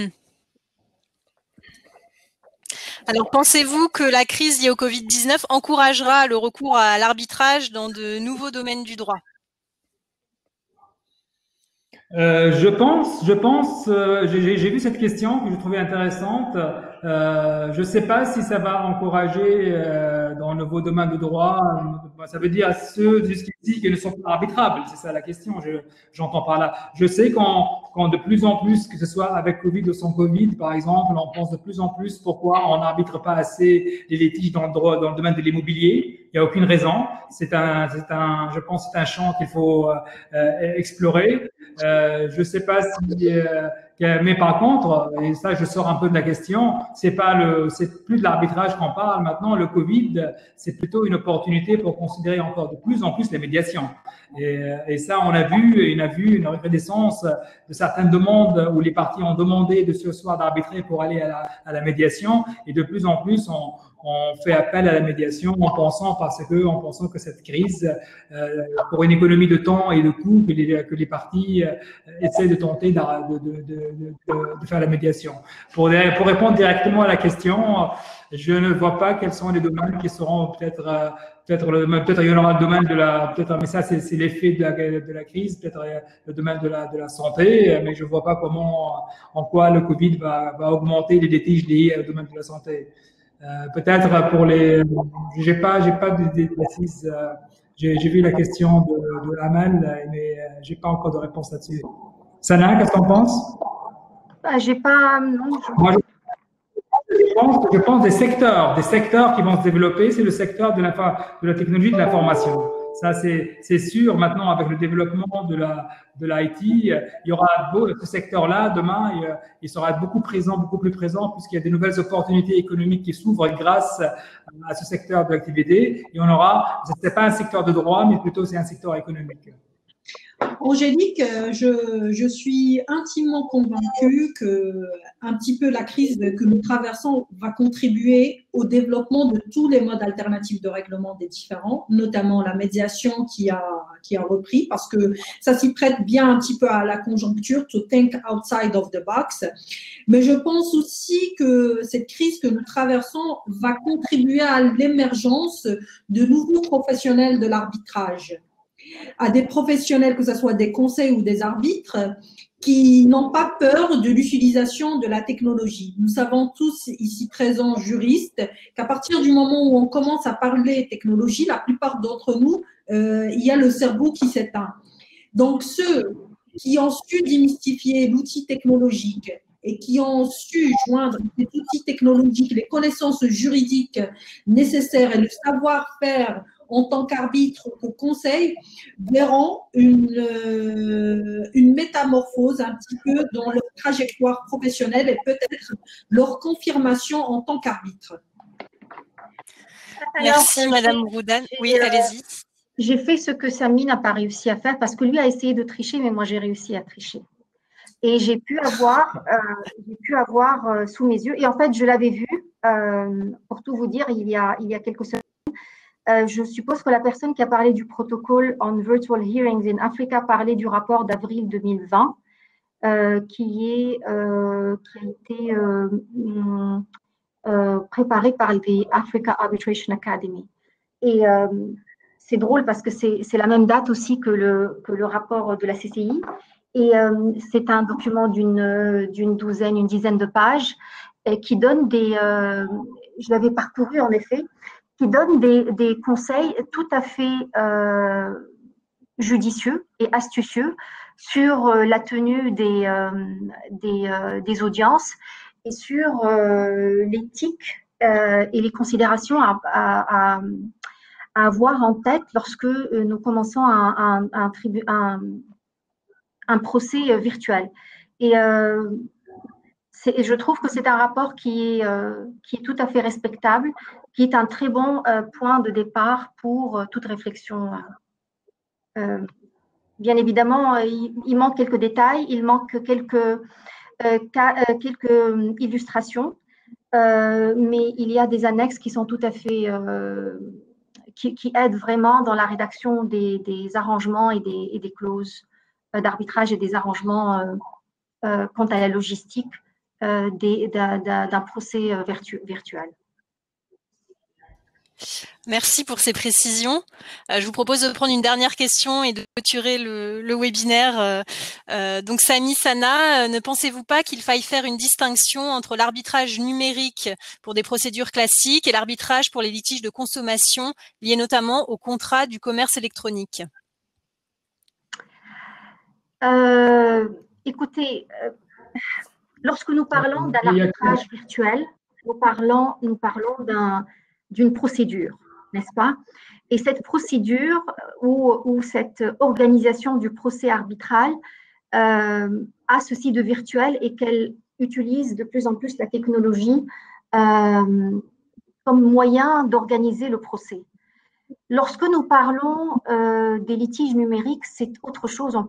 S1: Alors, pensez-vous que la crise liée au Covid-19 encouragera le recours à l'arbitrage dans de nouveaux domaines du droit?
S4: Je pense, j'ai vu cette question que je trouvais intéressante. Je ne sais pas si ça va encourager dans le nouveau domaine du droit, ça veut dire à ceux jusqu'ici qui ne sont pas arbitrables, c'est ça la question, j'entends par là. Je sais quand de plus en plus, que ce soit avec Covid ou sans Covid, par exemple, on pense de plus en plus pourquoi on n'arbitre pas assez les litiges dans le domaine de l'immobilier. Il n'y a aucune raison. Je pense que c'est un champ qu'il faut explorer. Je ne sais pas Mais par contre, et ça, je sors un peu de la question, c'est plus de l'arbitrage qu'on parle maintenant. Le Covid, c'est plutôt une opportunité pour considérer encore de plus en plus les médiations. Et ça, on a vu une recrudescence de certaines demandes où les parties ont demandé de ce soir d'arbitrer pour aller à la médiation. Et de plus en plus, on fait appel à la médiation en pensant que cette crise, pour une économie de temps et de coûts, que les parties essaient de tenter de faire la médiation. Pour répondre directement à la question, je ne vois pas quels sont les domaines qui seront peut-être il y en aura le domaine mais ça c'est l'effet de la crise, peut-être le domaine de la santé, mais je ne vois pas en quoi le Covid va augmenter les litiges liés au domaine de la santé. Peut-être pour j'ai pas d'assises. J'ai vu la question de Amal, mais j'ai pas encore de réponse là-dessus. Sana, qu'est-ce que tu en penses?
S3: J'ai pas. Non,
S4: Moi, je pense des secteurs qui vont se développer, c'est le secteur de la technologie de l'information. Ça, c'est sûr. Maintenant, avec le développement de l'IT, il y aura ce secteur-là. Demain, il sera beaucoup plus présent, puisqu'il y a des nouvelles opportunités économiques qui s'ouvrent grâce à ce secteur de l'activité. Et c'est pas un secteur de droit, mais plutôt c'est un secteur économique.
S2: Angélique, je suis intimement convaincue que un petit peu la crise que nous traversons va contribuer au développement de tous les modes alternatifs de règlement des différends, notamment la médiation qui a repris, parce que ça s'y prête bien un petit peu à la conjoncture, to think outside of the box. Mais je pense aussi que cette crise que nous traversons va contribuer à l'émergence de nouveaux professionnels de l'arbitrage, à des professionnels, que ce soit des conseils ou des arbitres, qui n'ont pas peur de l'utilisation de la technologie. Nous savons tous ici présents juristes qu'à partir du moment où on commence à parler technologie, la plupart d'entre nous, il y a le cerveau qui s'éteint. Donc ceux qui ont su démystifier l'outil technologique et qui ont su joindre cet outil technologique, les connaissances juridiques nécessaires et le savoir-faire en tant qu'arbitre ou qu'au conseil, verront une métamorphose un petit peu dans leur trajectoire professionnelle et peut-être leur confirmation en tant qu'arbitre.
S1: Merci, Madame Roudan. Oui, allez-y.
S3: J'ai fait ce que Samy n'a pas réussi à faire parce que lui a essayé de tricher, mais moi j'ai réussi à tricher. Et j'ai pu avoir sous mes yeux, et en fait je l'avais vu, pour tout vous dire, il y a quelques semaines. Je suppose que la personne qui a parlé du protocole on virtual hearings in Africa parlait du rapport d'avril 2020 qui a été préparé par les Africa Arbitration Academy. Et c'est drôle parce que c'est la même date aussi que le rapport de la CCI. Et c'est un document d'une dizaine de pages qui donne je l'avais parcouru en effet, qui donne des conseils tout à fait judicieux et astucieux sur la tenue des audiences et sur l'éthique et les considérations à avoir en tête lorsque nous commençons un procès virtuel. Et je trouve que c'est un rapport qui est tout à fait respectable, qui est un très bon point de départ pour toute réflexion. Bien évidemment, il manque quelques détails, il manque quelques illustrations, mais il y a des annexes qui sont tout à fait qui aident vraiment dans la rédaction des arrangements et des clauses d'arbitrage et des arrangements quant à la logistique d'un procès virtuel.
S1: Merci pour ces précisions. Je vous propose de prendre une dernière question et de clôturer le webinaire. Donc Samy, Sana, ne pensez-vous pas qu'il faille faire une distinction entre l'arbitrage numérique pour des procédures classiques et l'arbitrage pour les litiges de consommation liés notamment au contrat du commerce électronique?
S3: Écoutez, lorsque nous parlons d'un arbitrage virtuel, nous parlons d'une procédure, n'est-ce pas? Et cette procédure ou cette organisation du procès arbitral a ce site de virtuel et qu'elle utilise de plus en plus la technologie comme moyen d'organiser le procès. Lorsque nous parlons des litiges numériques, c'est autre chose, on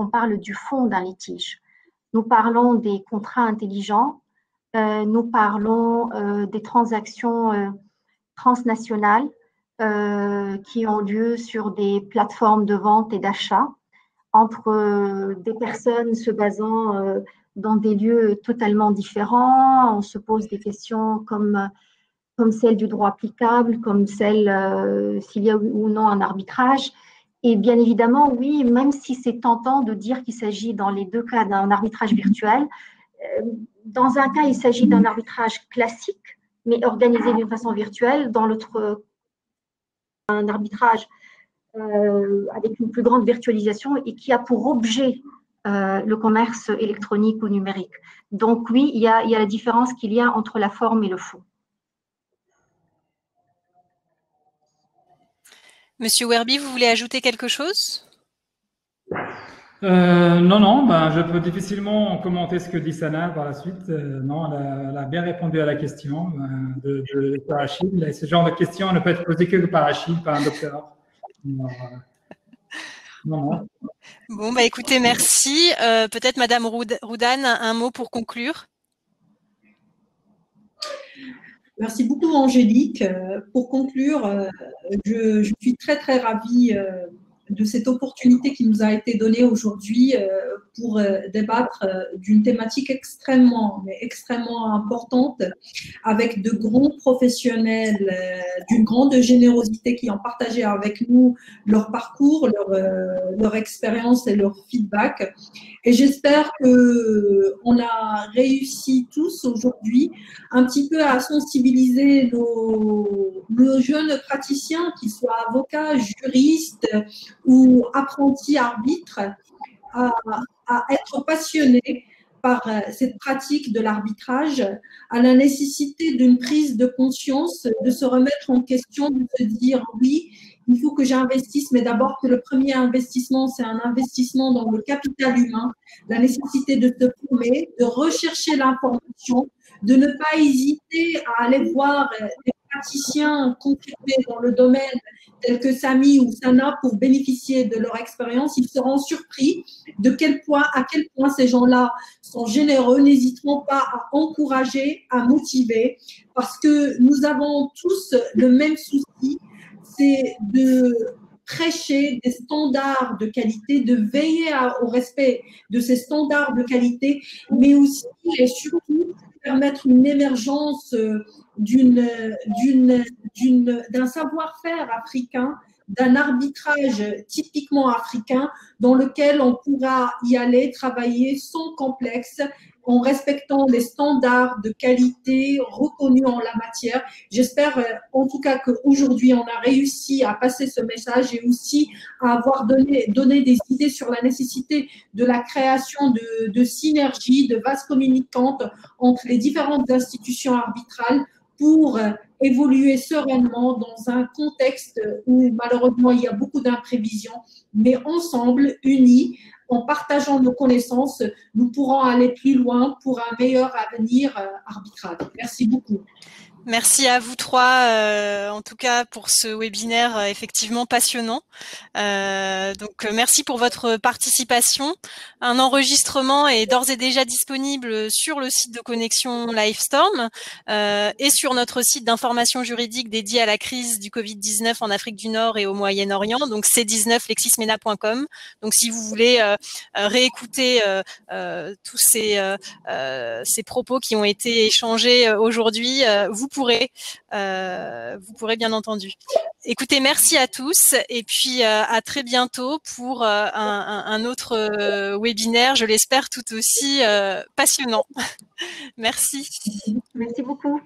S3: parle du fond d'un litige. Nous parlons des contrats intelligents, nous parlons des transactions transnationales qui ont lieu sur des plateformes de vente et d'achat entre des personnes se basant dans des lieux totalement différents. On se pose des questions comme celle du droit applicable, comme celle s'il y a ou non un arbitrage. Et bien évidemment, oui, même si c'est tentant de dire qu'il s'agit dans les deux cas d'un arbitrage virtuel, dans un cas, il s'agit d'un arbitrage classique, mais organisé d'une façon virtuelle. Dans l'autre, un arbitrage avec une plus grande virtualisation et qui a pour objet le commerce électronique ou numérique. Donc oui, il y a la différence qu'il y a entre la forme et le fond.
S1: Monsieur Werby, vous voulez ajouter quelque chose?
S4: Non, ben, je peux difficilement commenter ce que dit Sana par la suite. Non, elle a bien répondu à la question de Achille. Ce genre de question ne peut être posée que par Achille, par un docteur. Non.
S1: Bon, bah écoutez, merci. Peut-être Madame Roudan, un mot pour conclure.
S2: Merci beaucoup, Angélique. Pour conclure, je suis très, très ravie de cette opportunité qui nous a été donnée aujourd'hui pour débattre d'une thématique extrêmement importante avec de grands professionnels d'une grande générosité qui ont partagé avec nous leur parcours, leur expérience et leur feedback. Et j'espère qu'on a réussi tous aujourd'hui un petit peu à sensibiliser nos jeunes praticiens, qu'ils soient avocats, juristes ou apprentis arbitres, à être passionnés par cette pratique de l'arbitrage, à la nécessité d'une prise de conscience, de se remettre en question, de se dire oui, il faut que j'investisse, mais d'abord que le premier investissement, c'est un investissement dans le capital humain, la nécessité de se former, de rechercher l'information, de ne pas hésiter à aller voir des praticiens confirmés dans le domaine tels que Sami ou Sana pour bénéficier de leur expérience. Ils seront surpris à quel point ces gens-là sont généreux, n'hésiteront pas à encourager, à motiver, parce que nous avons tous le même souci, c'est de prêcher des standards de qualité, de veiller au respect de ces standards de qualité, mais aussi et surtout permettre une émergence d'un savoir-faire africain, d'un arbitrage typiquement africain dans lequel on pourra y aller travailler sans complexe, en respectant les standards de qualité reconnus en la matière. J'espère en tout cas qu'aujourd'hui, on a réussi à passer ce message et aussi à avoir donné des idées sur la nécessité de la création de synergies, de vases communicantes entre les différentes institutions arbitrales pour évoluer sereinement dans un contexte où malheureusement il y a beaucoup d'imprévisions, mais ensemble, unis, en partageant nos connaissances, nous pourrons aller plus loin pour un meilleur avenir arbitral. Merci beaucoup.
S1: Merci à vous trois, en tout cas pour ce webinaire effectivement passionnant. Donc merci pour votre participation. Un enregistrement est d'ores et déjà disponible sur le site de Connexion Livestorm et sur notre site d'information juridique dédié à la crise du Covid-19 en Afrique du Nord et au Moyen-Orient, donc c19lexismena.com. Donc si vous voulez réécouter tous ces propos qui ont été échangés aujourd'hui, vous pourrez bien entendu. Écoutez, merci à tous et puis à très bientôt pour un autre webinaire, je l'espère tout aussi passionnant. Merci.
S3: Merci beaucoup.